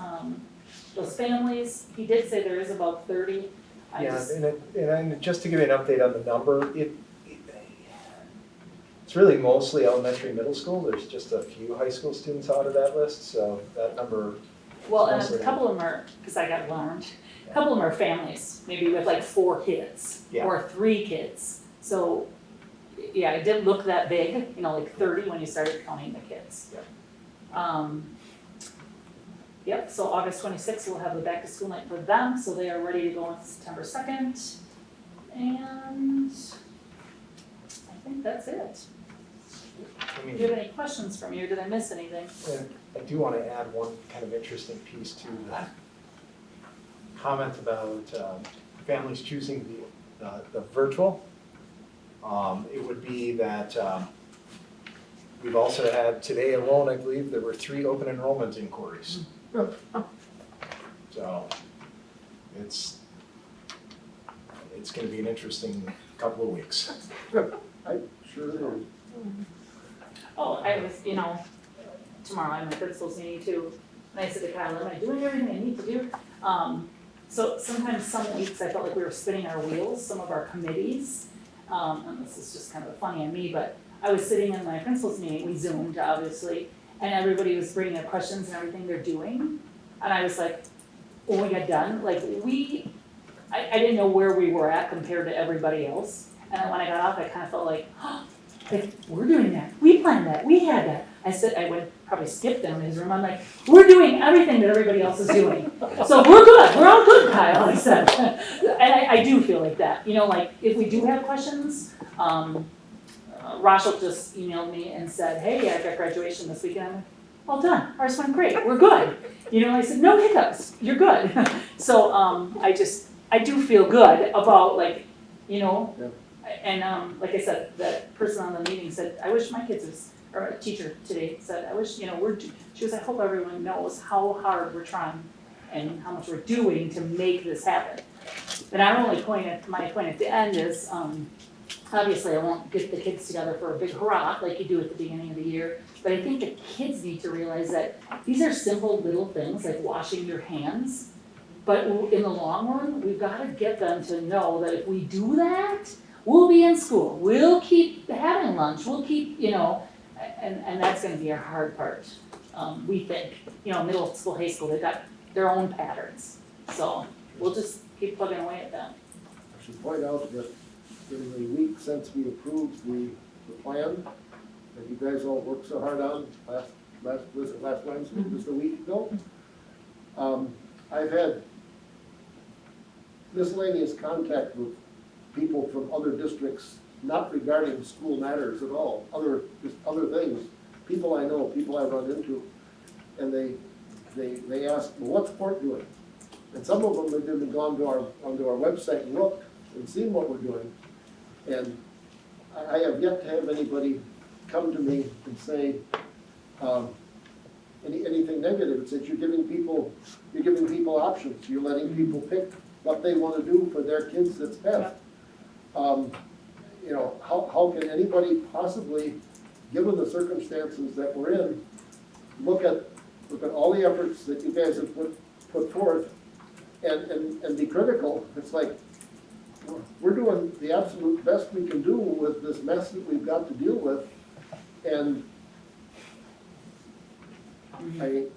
[SPEAKER 6] families. He did say there is about 30.
[SPEAKER 4] And just to give you an update on the number, it's really mostly elementary, middle school. There's just a few high school students out of that list, so that number.
[SPEAKER 6] Well, and a couple of them are, because I got alarmed, a couple of them are families, maybe with 4 kids or 3 kids. So, yeah, it didn't look that big, 30 when you started counting the kids. Yep, so August 26th, we'll have the back to school night for them, so they are ready to go on September 2nd. And I think that's it. Do you have any questions for me, or did I miss anything?
[SPEAKER 4] And I do want to add one kind of interesting piece to the comment about families choosing the virtual. It would be that we've also had today alone, I believe, there were 3 open enrollment inquiries. So it's going to be an interesting couple of weeks.
[SPEAKER 2] I sure do.
[SPEAKER 6] Oh, I was, tomorrow I'm at principal's meeting too, and I said to Kyle, am I doing everything I need to do? So sometimes some weeks I felt like we were spinning our wheels, some of our committees, and this is just kind of funny on me, but I was sitting in my principal's meeting, we Zoomed obviously, and everybody was bringing up questions and everything they're doing, and I was like, when we got done, I didn't know where we were at compared to everybody else, and then when I got off, I kind of felt like we're doing that, we planned that, we had that. I would probably skip down his room, I'm like, we're doing everything that everybody else is doing. So we're good, we're all good, Kyle, I said. And I do feel like that, if we do have questions, Rachel just emailed me and said, hey, I've got graduation this weekend. I'm like, well done, ours went great, we're good. I said, no hiccups, you're good. So I do feel good about And, like I said, that person on the meeting said, I wish my kids was, or a teacher today said, I wish, you know, she was, I hope everyone knows how hard we're trying and how much we're doing to make this happen. But our only point my point at the end is, obviously I won't get the kids together for a big hurrah like you do at the beginning of the year, but I think the kids need to realize that these are simple little things like washing your hands. But in the long run, we've gotta get them to know that if we do that, we'll be in school, we'll keep having lunch, we'll keep, you know, and that's gonna be our hard part. We think, you know, middle school, high school, they've got their own patterns, so we'll just keep plugging away at them.
[SPEAKER 2] I should point out that in the week since we approved the plan that you guys all worked so hard on last Wednesday, just a week ago, I've had miscellaneous contact with people from other districts, not regarding school matters at all, just other things, people I know, people I run into, and they ask, well, what's Port doing? And some of them have even gone to onto our website and looked and seen what we're doing. And I have yet to have anybody come to me and say anything negative. It's that you're giving people options. You're letting people pick what they want to do for their kids that's best. You know, how can anybody possibly, given the circumstances that we're in, look at all the efforts that you guys have put forth and be critical? It's like, we're doing the absolute best we can do with this mess that we've got to deal with, and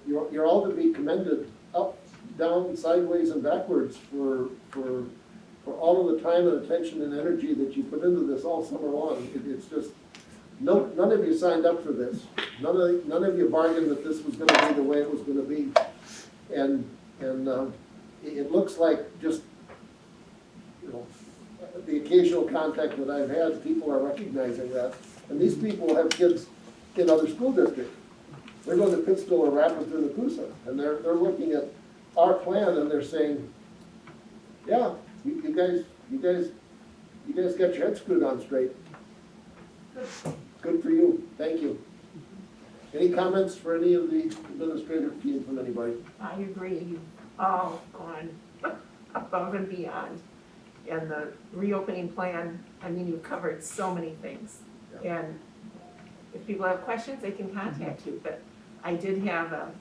[SPEAKER 2] you're all to be commended up, down, sideways, and backwards for all of the time and attention and energy that you put into this all summer long. It's just, none of you signed up for this. None of you bargained that this was gonna be the way it was gonna be. And it looks like just, you know, the occasional contact that I've had, people are recognizing that. And these people have kids in other school districts. They're going to Pittsville or Rapids or Nakusa, and they're looking at our plan and they're saying, yeah, you guys got your head screwed on straight. Good for you, thank you. Any comments for any of the administrative team from anybody?
[SPEAKER 7] I agree, you've all gone above and beyond. And the reopening plan, I mean, you've covered so many things.
[SPEAKER 2] Yeah.
[SPEAKER 7] And if people have questions, they can contact you. But I did have a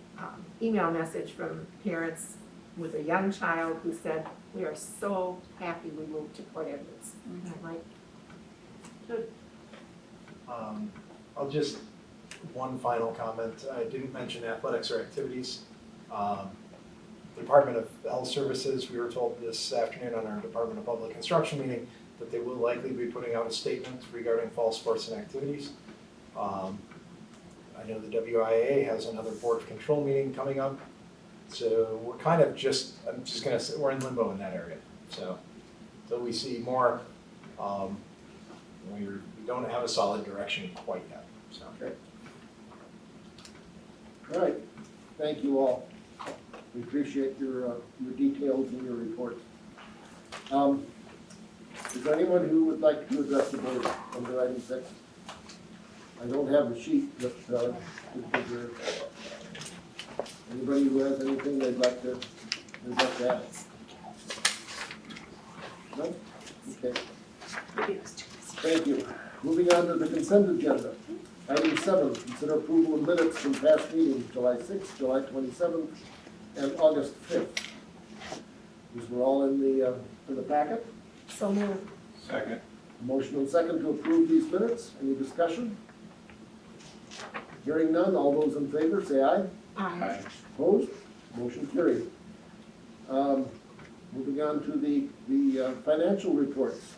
[SPEAKER 7] email message from parents with a young child who said, we are so happy we moved to Port Edwards. And I'm like, good.
[SPEAKER 4] I'll just, one final comment. I didn't mention athletics or activities. Department of Health Services, we were told this afternoon on our Department of Public Instruction meeting that they will likely be putting out a statement regarding fall sports and activities. I know the WIA has another Board of Control meeting coming up. So we're kind of just, I'm just gonna say, we're in limbo in that area. So until we see more, we don't have a solid direction quite yet, so.
[SPEAKER 2] Okay. All right, thank you all. We appreciate your details and your reports. Is there anyone who would like to address the board under item 6? I don't have the sheet, but is there anybody who has anything they'd like to ask? No? Okay. Thank you. Moving on to the consent agenda. Item 7, consider approval of minutes from past meetings, July 6th, July 27th, and August 5th. These were all in the packet.
[SPEAKER 7] So moved.
[SPEAKER 8] Second.
[SPEAKER 2] Motion and second to approve these minutes. Any discussion? Hearing none, all those in favor say aye.
[SPEAKER 7] Aye.
[SPEAKER 2] Opposed? Motion carried. Moving on to the financial reports.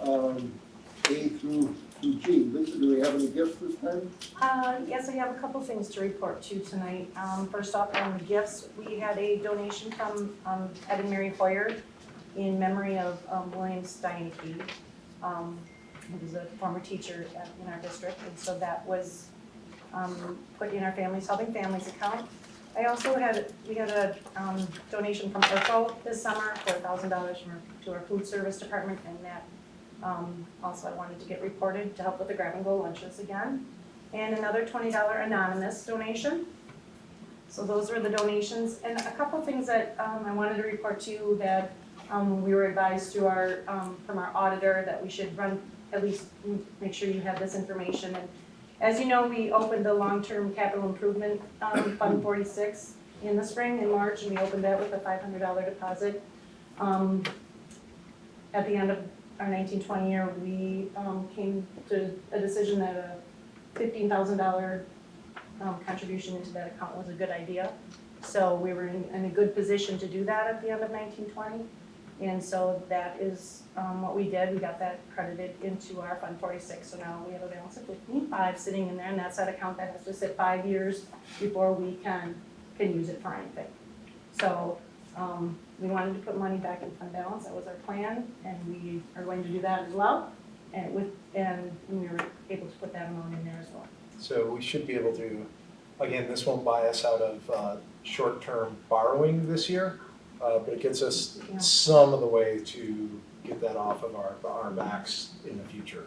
[SPEAKER 2] A through G. Lisa, do we have any gifts this time?
[SPEAKER 9] Yes, I have a couple things to report to you tonight. First off, on the gifts, we had a donation from Ed and Mary Hoyer in memory of William Steinke, who was a former teacher in our district, and so that was put in our Families Helping Families account. I also we had a donation from IRFO this summer for $1,000 to our food service department, and that Also, I wanted to get reported to help with the grab and go lunches again. And another $20 anonymous donation. So those were the donations, and a couple things that I wanted to report to you that we were advised through our, from our auditor that we should run, at least make sure you have this information. And as you know, we opened the long-term capital improvement Fund 46 in the spring, in March, and we opened that with a $500 deposit. At the end of our 1920 year, we came to a decision that a $15,000 contribution into that account was a good idea. So we were in a good position to do that at the end of 1920. And so that is what we did. We got that credited into our Fund 46. So now we have a balance of 15,500 sitting in there, and that's that account that has to sit 5 years before we can use it for anything. So we wanted to put money back in fund balance. That was our plan, and we are going to do that as well. And we were able to put that amount in there as well.
[SPEAKER 4] So we should be able to, again, this won't buy us out of short-term borrowing this year, but it gets us
[SPEAKER 9] Yeah.
[SPEAKER 4] some of the way to get that off of our backs in the future.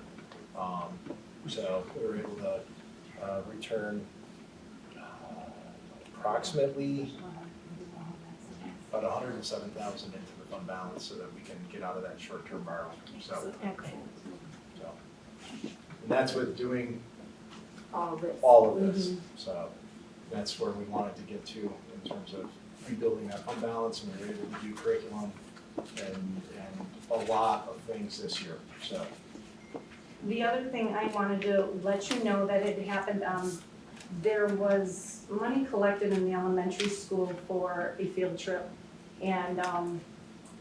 [SPEAKER 4] So we were able to return approximately about 107,000 into the fund balance so that we can get out of that short-term borrowing. So,
[SPEAKER 7] Excellent.
[SPEAKER 4] and that's with doing
[SPEAKER 7] All this.
[SPEAKER 4] all of this. So that's where we wanted to get to in terms of rebuilding that fund balance, and we were able to do curriculum and a lot of things this year, so.
[SPEAKER 9] The other thing I wanted to let you know that it happened, there was money collected in the elementary school for a field trip. And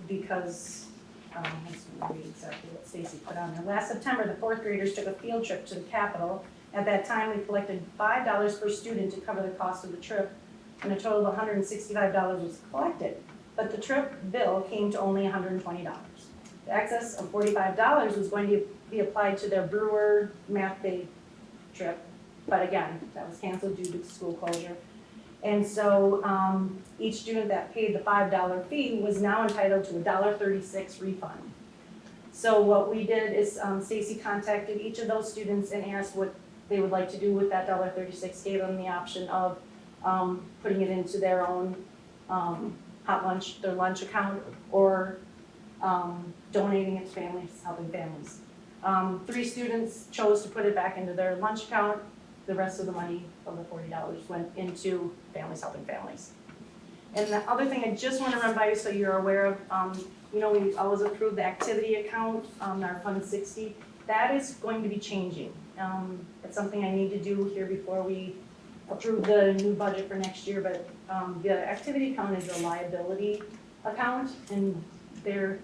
[SPEAKER 9] because, let's read exactly what Stacy put on there. Last September, the fourth graders took a field trip to the Capitol. At that time, we collected $5 per student to cover the cost of the trip, and a total of $165 was collected. But the trip bill came to only $120. The excess of $45 was going to be applied to their Brewer Math Day trip, but again, that was canceled due to school closure. And so each student that paid the $5 fee was now entitled to a $1.36 refund. So what we did is Stacy contacted each of those students and asked what they would like to do with that $1.36, gave them the option of putting it into their own hot lunch, their lunch account, or donating it to families, helping families. 3 students chose to put it back into their lunch account. The rest of the money of the $40 went into Families Helping Families. And the other thing I just want to run by you so you're aware of, we always approve the activity account, our Fund 60. That is going to be changing. It's something I need to do here before we approve the new budget for next year, but the activity account is a liability account, and they're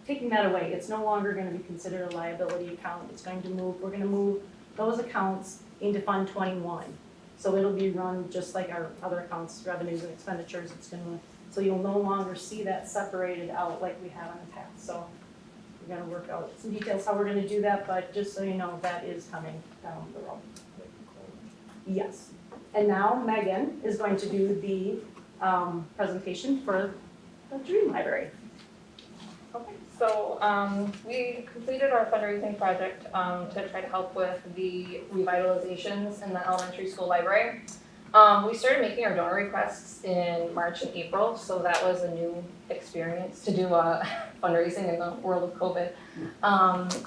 [SPEAKER 9] taking that away. It's no longer going to be considered a liability account. It's going to move, we're going to move those accounts into Fund 21. So it'll be run just like our other accounts, revenues and expenditures. So you'll no longer see that separated out like we have in the past. So we're gonna work out some details how we're gonna do that, but just so you know, that is coming down the road. Yes. And now Megan is going to do the presentation for the Dream Library.
[SPEAKER 1] Okay, so we completed our fundraising project to try to help with the revitalizations in the elementary school library. We started making our donor requests in March and April, so that was a new experience to do fundraising in the world of COVID.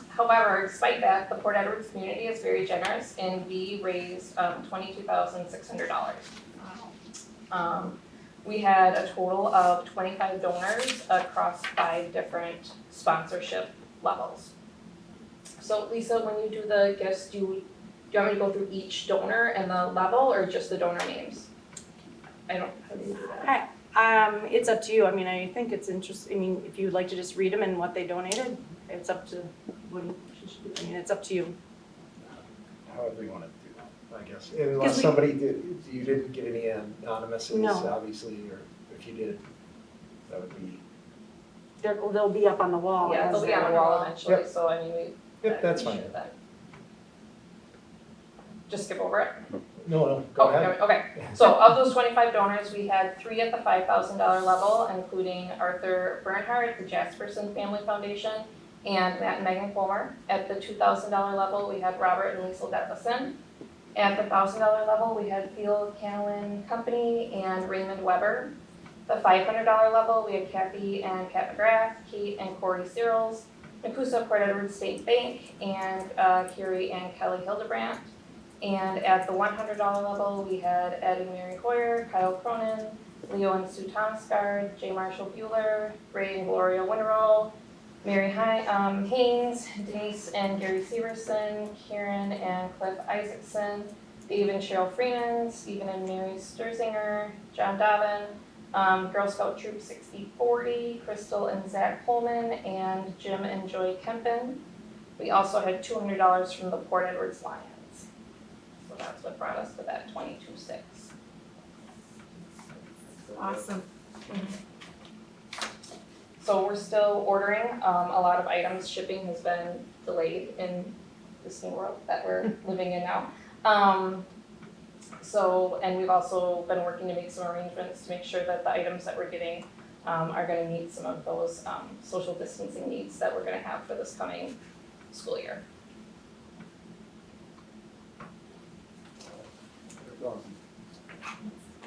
[SPEAKER 1] However, despite that, the Port Edwards community is very generous, and we raised $22,600. We had a total of 25 donors across 5 different sponsorship levels. So Lisa, when you do the gifts, do you want me to go through each donor and the level, or just the donor names? How do you do that?
[SPEAKER 9] It's up to you. I mean, I think it's interesting. I mean, if you'd like to just read them and what they donated, it's up to, it's up to you.
[SPEAKER 4] However you want to do that, I guess. Unless somebody you didn't get any anonymous,
[SPEAKER 9] No.
[SPEAKER 4] obviously, or if you did, that would be.
[SPEAKER 9] They'll be up on the wall.
[SPEAKER 1] Yeah,
[SPEAKER 9] as
[SPEAKER 1] they'll be
[SPEAKER 9] they're-
[SPEAKER 1] on the wall eventually,
[SPEAKER 4] Yep.
[SPEAKER 1] so I mean,
[SPEAKER 4] Yep, that's fine.
[SPEAKER 1] appreciate that. Just skip over it?
[SPEAKER 4] No, go ahead.
[SPEAKER 1] Okay, so of those 25 donors, we had 3 at the $5,000 level, including Arthur Bernhardt, the Jasperson Family Foundation, and Matt and Megan Fulmer. At the $2,000 level, we had Robert and Lisa Detlefsen. At the $1,000 level, we had Theo Canlin Company and Raymond Weber. The $500 level, we had Kathy and Pat McGrath, Kate and Corey Searles, Nakusa Port Edward State Bank, and Carrie and Kelly Hildebrandt. And at the $100 level, we had Ed and Mary Hoyer, Kyle Cronin, Leo and Sue Thomasgard, J. Marshall Bueller, Ray and Gloria Winrow, Mary Haynes, Denise and Gary Severson, Karen and Cliff Isaacson, Dave and Cheryl Freeman, Stephen and Mary Sturzinger, John Dobbin, Girl Scout Troop 6040, Crystal and Zach Pullman, and Jim and Joy Kempen. We also had $200 from the Port Edwards Lions. So that's what brought us to that 22.6.
[SPEAKER 7] Awesome.
[SPEAKER 1] So we're still ordering, a lot of items, shipping has been delayed in this new world that we're living in now. And we've also been working to make some arrangements to make sure that the items that we're getting are gonna meet some of those social distancing needs that we're gonna have for this coming school year.
[SPEAKER 2] That's awesome.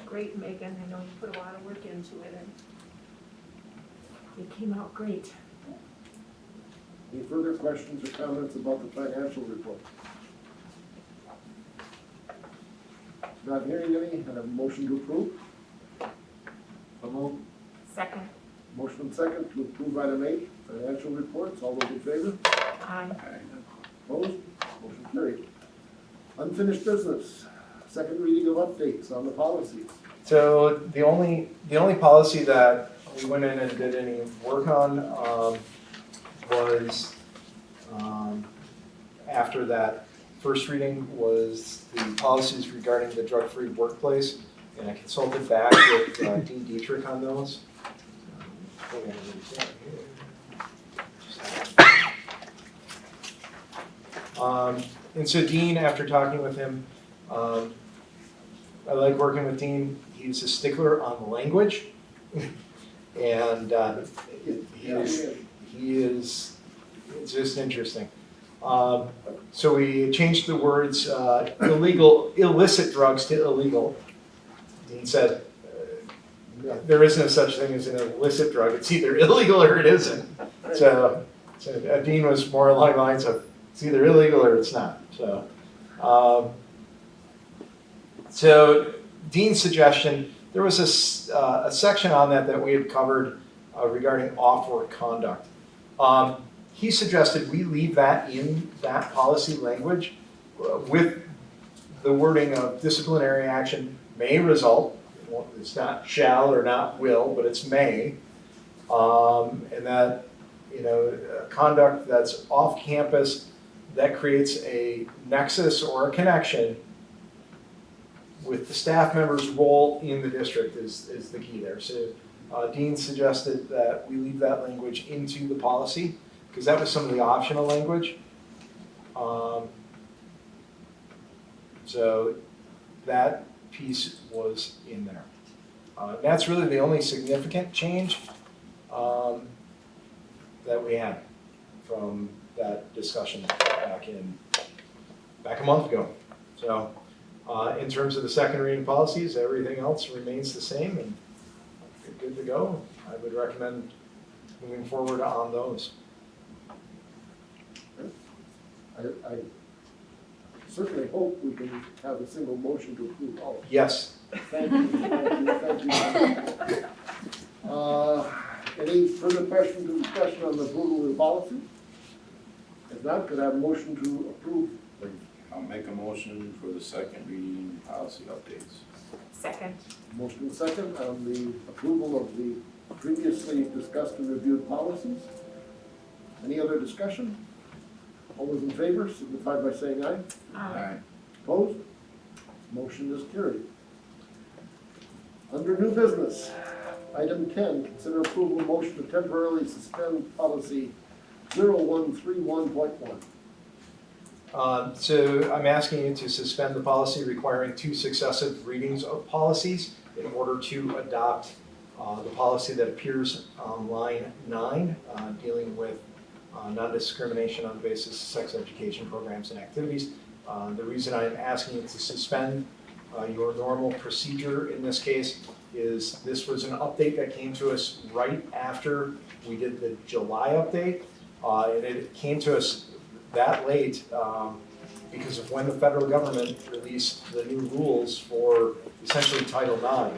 [SPEAKER 7] Great, Megan, I know you put a lot of work into it and it came out great.
[SPEAKER 2] Any further questions or comments about the financial report? Not hearing any, and a motion to approve?
[SPEAKER 7] Second.
[SPEAKER 2] Motion and second to approve item 8, financial reports. All those in favor?
[SPEAKER 7] Aye.
[SPEAKER 2] Opposed? Motion carried. Unfinished business. Second reading of updates on the policies.
[SPEAKER 4] So the only policy that we went in and did any work on was after that first reading was the policies regarding the drug-free workplace, and I consulted back with Dean Dietrich on those. And so Dean, after talking with him, I like working with Dean. He's a stickler on the language, and he is it's just interesting. So we changed the words illicit drugs to illegal. Dean said there is no such thing as an illicit drug. It's either illegal or it isn't. So Dean was more along the lines of it's either illegal or it's not. So Dean's suggestion, there was a section on that we had covered regarding off-work conduct. He suggested we leave that in that policy language with the wording of disciplinary action may result. It's not shall or not will, but it's may. And that, conduct that's off campus that creates a nexus or a connection with the staff member's role in the district is the key there. So Dean suggested that we leave that language into the policy because that was some of the optional language. So that piece was in there. That's really the only significant change that we had from that discussion back a month ago. So in terms of the second reading policies, everything else remains the same and you're good to go. I would recommend moving forward on those.
[SPEAKER 2] I certainly hope we can have a single motion to approve all of them.
[SPEAKER 4] Yes.
[SPEAKER 2] Thank you. Any further questions or discussion on the approval of the policy? If not, could I have a motion to approve, please?
[SPEAKER 8] I'll make a motion for the second reading policy updates.
[SPEAKER 7] Second.
[SPEAKER 2] Motion and second on the approval of the previously discussed and reviewed policies. Any other discussion? All those in favor signify by saying aye.
[SPEAKER 7] Aye.
[SPEAKER 2] Opposed? Motion is carried. Under new business, item 10, consider approval of motion to temporarily suspend policy 0131.1.
[SPEAKER 4] So I'm asking you to suspend the policy requiring 2 successive readings of policies in order to adopt the policy that appears on line 9, dealing with non-discrimination on the basis of sex education programs and activities. The reason I'm asking you to suspend your normal procedure in this case is this was an update that came to us right after we did the July update. And it came to us that late because of when the federal government released the new rules for essentially Title IX.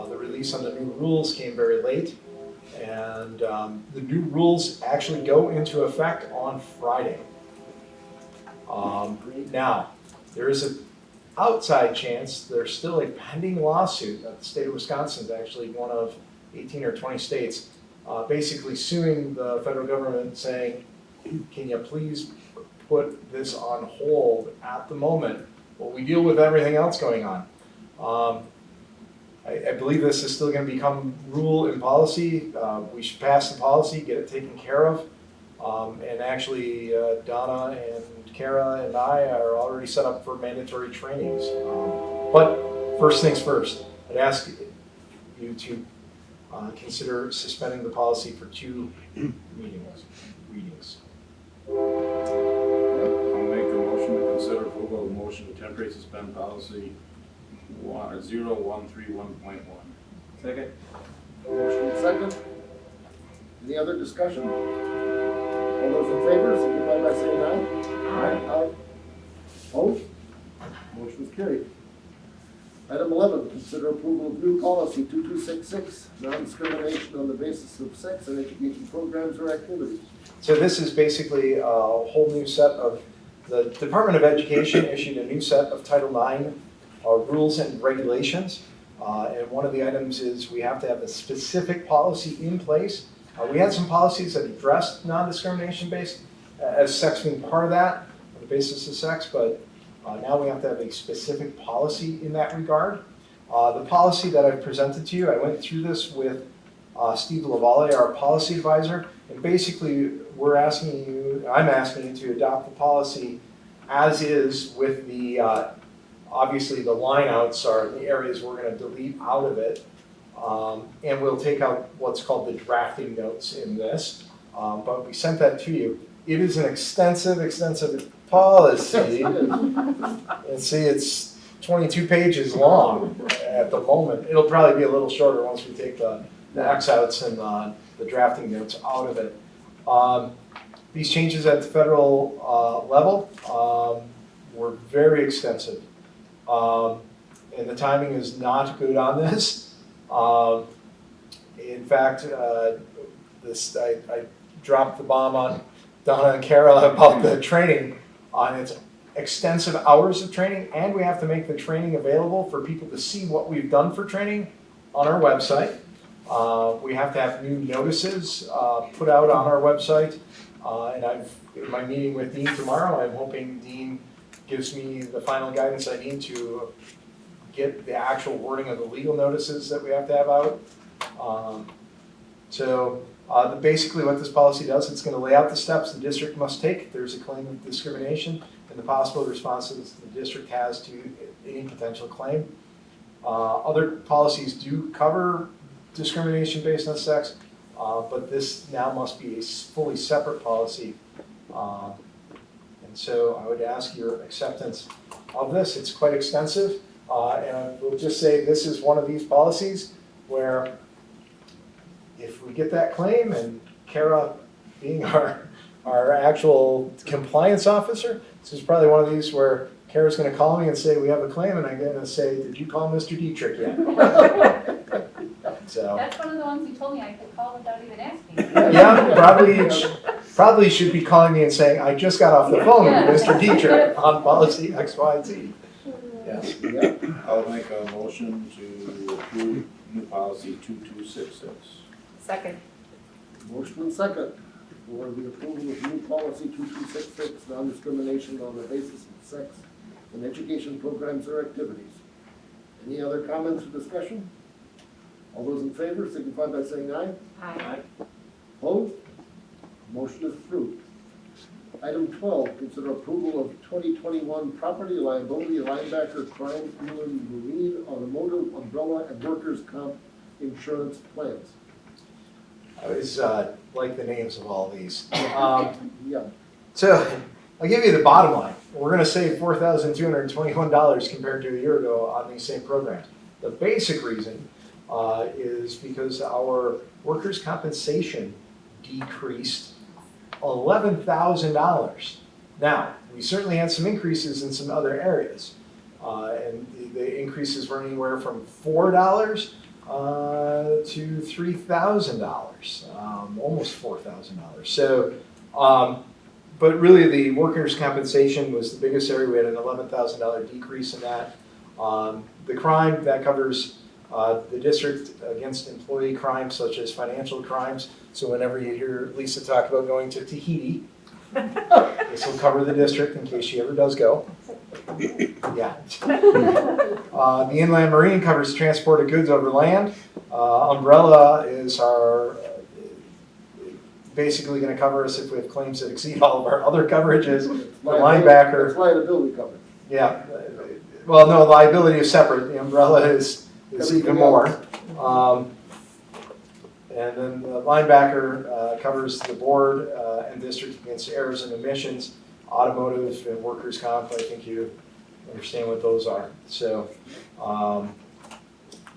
[SPEAKER 4] The release on the new rules came very late, and the new rules actually go into effect on Friday. Now, there is an outside chance there's still a pending lawsuit that the state of Wisconsin is actually one of 18 or 20 states basically suing the federal government saying, can you please put this on hold at the moment while we deal with everything else going on. I believe this is still going to become rule and policy. We should pass the policy, get it taken care of. And actually, Donna and Kara and I are already set up for mandatory trainings. But first things first, I'd ask you to consider suspending the policy for 2 readings.
[SPEAKER 8] I'll make a motion to consider approval of motion to temporarily suspend policy 0131.1.
[SPEAKER 3] Second.
[SPEAKER 2] Motion second. Any other discussion? All those in favor, signify by saying aye. Aye. Opposed? Motion is carried. Item 11, consider approval of new policy 2266, non-discrimination on the basis of sex and education programs or activities.
[SPEAKER 4] So this is basically a whole new set of, the Department of Education issued a new set of Title IX rules and regulations. And one of the items is we have to have a specific policy in place. We had some policies that addressed non-discrimination based as sex being part of that, on the basis of sex, but now we have to have a specific policy in that regard. The policy that I've presented to you, I went through this with Steve Lavalle, our policy advisor, and basically I'm asking you to adopt the policy as is with the, obviously the lineouts are the areas we're going to delete out of it. And we'll take out what's called the drafting notes in this, but we sent that to you. It is an extensive policy. And see, it's 22 pages long at the moment. It'll probably be a little shorter once we take the X outs and the drafting notes out of it. These changes at the federal level were very extensive. And the timing is not good on this. In fact, I dropped the bomb on Donna and Kara about the training on its extensive hours of training, and we have to make the training available for people to see what we've done for training on our website. We have to have new notices put out on our website, and in my meeting with Dean tomorrow, I'm hoping Dean gives me the final guidance I need to get the actual wording of the legal notices that we have to have out. Basically what this policy does, it's going to lay out the steps the district must take if there's a claim of discrimination and the possible responses the district has to any potential claim. Other policies do cover discrimination based on sex, but this now must be a fully separate policy. And so I would ask your acceptance of this. It's quite extensive. And I will just say this is one of these policies where if we get that claim, and Kara being our actual compliance officer, this is probably one of these where Kara's going to call me and say, we have a claim, and I'm going to say, did you call Mr. Dietrich yet? So.
[SPEAKER 1] That's one of the ones you told me I could call without even asking.
[SPEAKER 4] Yeah, probably should be calling me and saying, I just got off the phone with Mr. Dietrich on policy XYZ. Yes.
[SPEAKER 2] Yeah.
[SPEAKER 8] I'll make a motion to approve new policy 2266.
[SPEAKER 7] Second.
[SPEAKER 2] Motion and second for the approval of new policy 2266, non-discrimination on the basis of sex and education programs or activities. Any other comments or discussion? All those in favor signify by saying aye.
[SPEAKER 7] Aye.
[SPEAKER 2] Opposed? Motion is approved. Item 12, consider approval of 2021 property liability linebacker crime inland marine automotive umbrella and workers' comp insurance plans.
[SPEAKER 4] I always like the names of all these.
[SPEAKER 2] Yeah,
[SPEAKER 4] So I'll give you the bottom line. We're going to save $4,221 compared to a year ago on these same programs. The basic reason is because our workers' compensation decreased $11,000. Now, we certainly had some increases in some other areas. And the increases were anywhere from $4 to $3,000, almost $4,000. So, but really the workers' compensation was the biggest area. We had an $11,000 decrease in that. The crime, that covers the district against employee crimes such as financial crimes. So whenever you hear Lisa talk about going to Tahiti, this will cover the district in case she ever does go. Yeah. The inland marine covers transport of goods over land. Umbrella is our basically going to cover us if we have claims that exceed all of our other coverages. The linebacker.
[SPEAKER 2] It's liability coverage.
[SPEAKER 4] Yeah. Well, no, liability is separate. The umbrella is even more. And then the linebacker covers the board and district against errors and omissions, automotive and workers' comp. I think you understand what those are. So,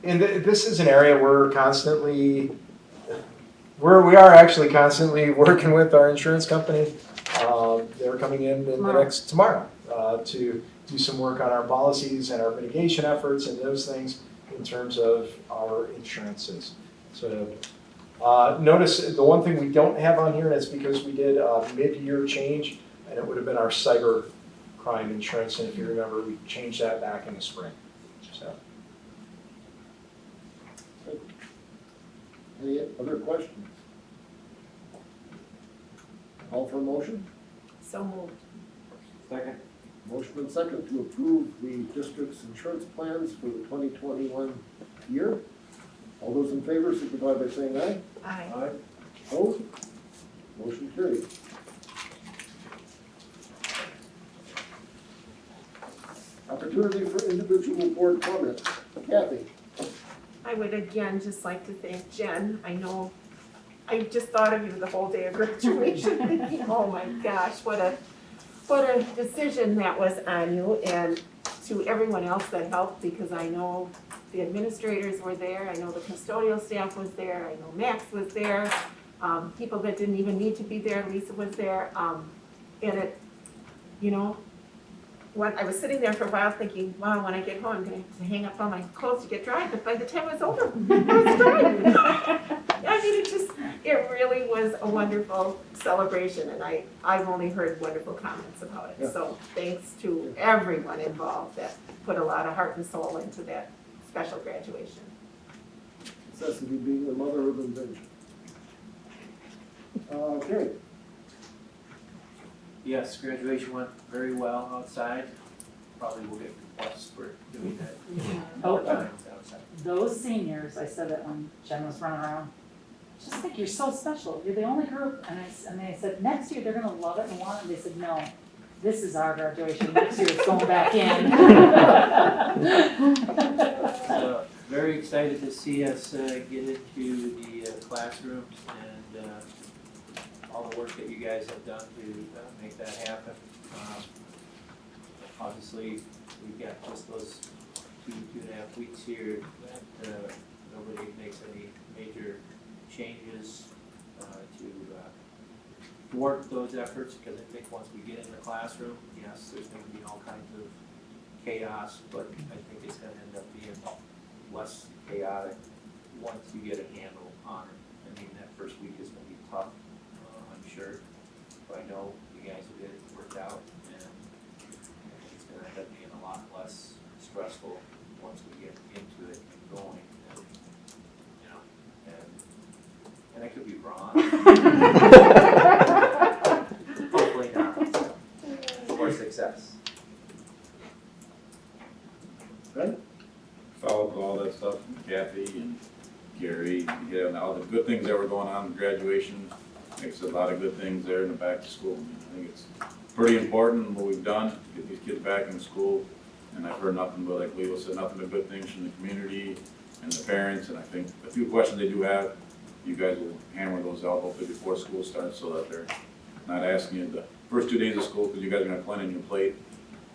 [SPEAKER 4] and this is an area we are actually constantly working with our insurance company. They're coming in the tomorrow to do some work on our policies and our mitigation efforts and those things in terms of our insurances. So notice the one thing we don't have on here, and it's because we did a mid-year change, and it would have been our cyber crime insurance. And if you remember, we changed that back in the spring. So.
[SPEAKER 2] Any other questions? Call for a motion?
[SPEAKER 7] So moved.
[SPEAKER 3] Second.
[SPEAKER 2] Motion and second to approve the district's insurance plans for the 2021 year. All those in favor signify by saying aye.
[SPEAKER 7] Aye.
[SPEAKER 2] Opposed? Motion carried. Opportunity for individual board comments. Kathy?
[SPEAKER 7] I would again just like to thank Jen. I know, I just thought of you the whole day of graduation, thinking, oh my gosh, what a decision that was on you, and to everyone else that helped, because I know the administrators were there, I know the custodial staff was there, I know Max was there, people that didn't even need to be there, Lisa was there, and it, you know, when I was sitting there for a while thinking, wow, when I get home, I'm gonna have to hang up all my clothes to get dried, but by the time it was over, I was drying. I mean, it really was a wonderful celebration, and I've only heard wonderful comments about it.
[SPEAKER 2] Yeah.
[SPEAKER 7] So thanks to everyone involved that put a lot of heart and soul into that special graduation.
[SPEAKER 2] Necessity being the mother of invention. Okay.
[SPEAKER 3] Yes, graduation went very well outside. Probably will get requests for doing that more times outside.
[SPEAKER 6] Those seniors, I said that when Jen was running around, just think you're so special, you're the only group, and they said, next year they're gonna love it and want it, and they said, no, this is our graduation, next year it's going back in.
[SPEAKER 3] So, very excited to see us get into the classrooms and all the work that you guys have done to make that happen. Obviously, we've got just those 2.5 weeks here that nobody makes any major changes to thwart those efforts, because I think once we get in the classroom, yes, there's going to be all kinds of chaos, but I think it's going to end up being less chaotic once you get a handle on it. I mean, that first week is going to be tough, I'm sure, but I know you guys will get it worked out, and it's going to end up being a lot less stressful once we get into it and going, and, you know, and I could be wrong. Hopefully not, for success.
[SPEAKER 2] Right?
[SPEAKER 8] Follow up with all that stuff, Kathy and Gary, and all the good things that were going on in graduation. Makes a lot of good things there in the back to school. I think it's pretty important what we've done to get these kids back in school. And I've heard nothing but, like Leo said, nothing but good things from the community and the parents. And I think the few questions they do have, you guys will hammer those out hopefully before school starts so that they're not asking you the first 2 days of school, because you guys are gonna plan on your plate.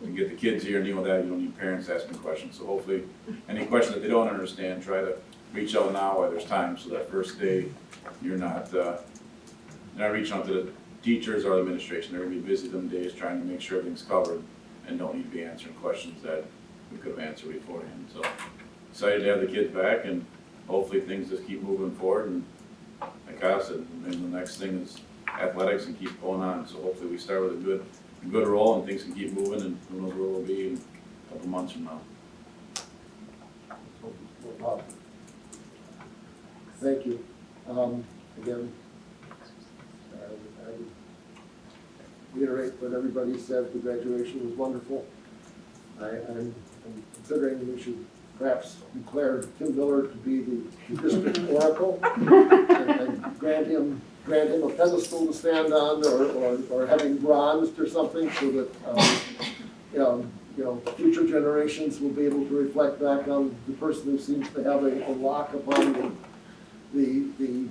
[SPEAKER 8] And get the kids here and deal with that, you don't need parents asking questions. So hopefully, any question that they don't understand, try to reach out now while there's time, so that first day, you're not reaching out to the teachers or the administration. They're gonna be busy them days trying to make sure everything's covered and don't need to be answering questions that we could have answered beforehand. So excited to have the kids back, and hopefully things just keep moving forward. And like I said, and the next thing is athletics and keep going on. So hopefully we start with a good roll and things can keep moving, and who knows where we'll be in a couple months from now.
[SPEAKER 2] Thank you. Again, I would reiterate what everybody said, the graduation was wonderful. I'm considering we should perhaps declare Tim Miller to be the district oracle and grant him a pedestal to stand on, or having bronzed or something, so that, future generations will be able to reflect back on the person who seems to have a lock upon the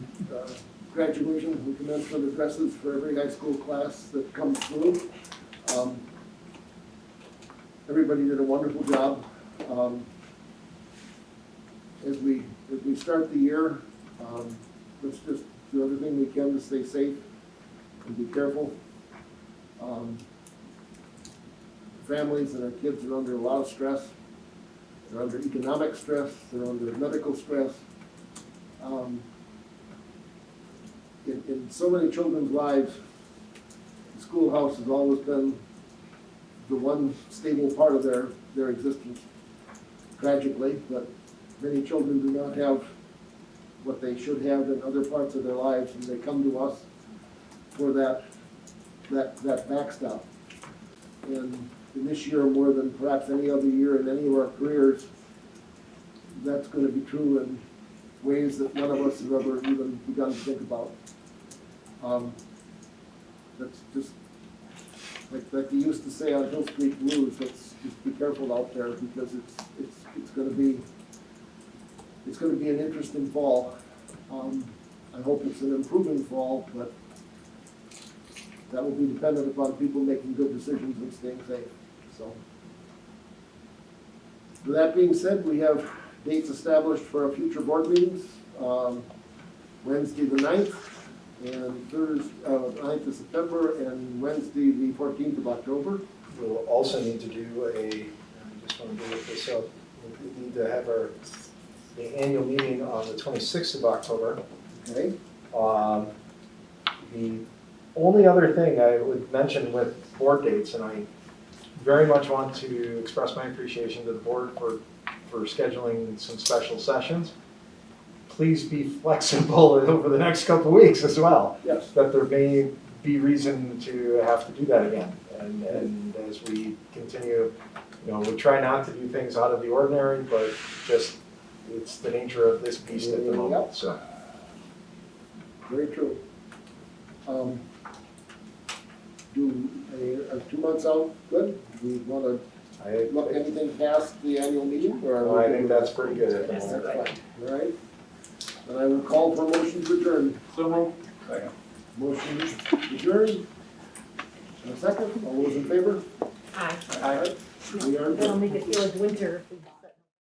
[SPEAKER 2] graduation and commencement addresses for every high school class that comes through. Everybody did a wonderful job. As we start the year, let's just do everything we can to stay safe and be careful. Families and our kids are under a lot of stress. They're under economic stress, they're under medical stress. In so many children's lives, the schoolhouse has always been the one stable part of their existence, tragically, but many children do not have what they should have in other parts of their lives, and they come to us for that backstop. And in this year, more than perhaps any other year in any of our careers, that's going to be true in ways that none of us have ever even begun to think about. That's just, like you used to say on Hill Street Blues, let's just be careful out there, because it's going to be an interesting fall. I hope it's an improving fall, but that will be dependent upon people making good decisions and staying safe. So, with that being said, we have dates established for our future board meetings. Wednesday the 9th, and Thursday, 9th of September, and Wednesday the 14th of October.
[SPEAKER 4] We'll also need to do I just want to look this up, we need to have the annual meeting on the 26th of October.
[SPEAKER 2] Okay.
[SPEAKER 4] The only other thing I would mention with board dates, and I very much want to express my appreciation to the board for scheduling some special sessions. Please be flexible over the next couple of weeks as well.
[SPEAKER 2] Yes.
[SPEAKER 4] That there may be reason to have to do that again. And as we continue, we try not to do things out of the ordinary, but just it's the nature of this beast at the moment. So.
[SPEAKER 2] Very true. Are 2 months out good? Do we want to look anything past the annual meeting? Or
[SPEAKER 4] I think that's pretty good at the
[SPEAKER 2] that's
[SPEAKER 4] moment.
[SPEAKER 2] fine. All right. Then I will call for a motion to adjourn.
[SPEAKER 8] So moved. Second.
[SPEAKER 2] Motion adjourned. And a second. All those in favor?
[SPEAKER 7] Aye.
[SPEAKER 2] Aye. We are
[SPEAKER 9] That'll
[SPEAKER 2] adjourned.
[SPEAKER 9] make it feel like winter.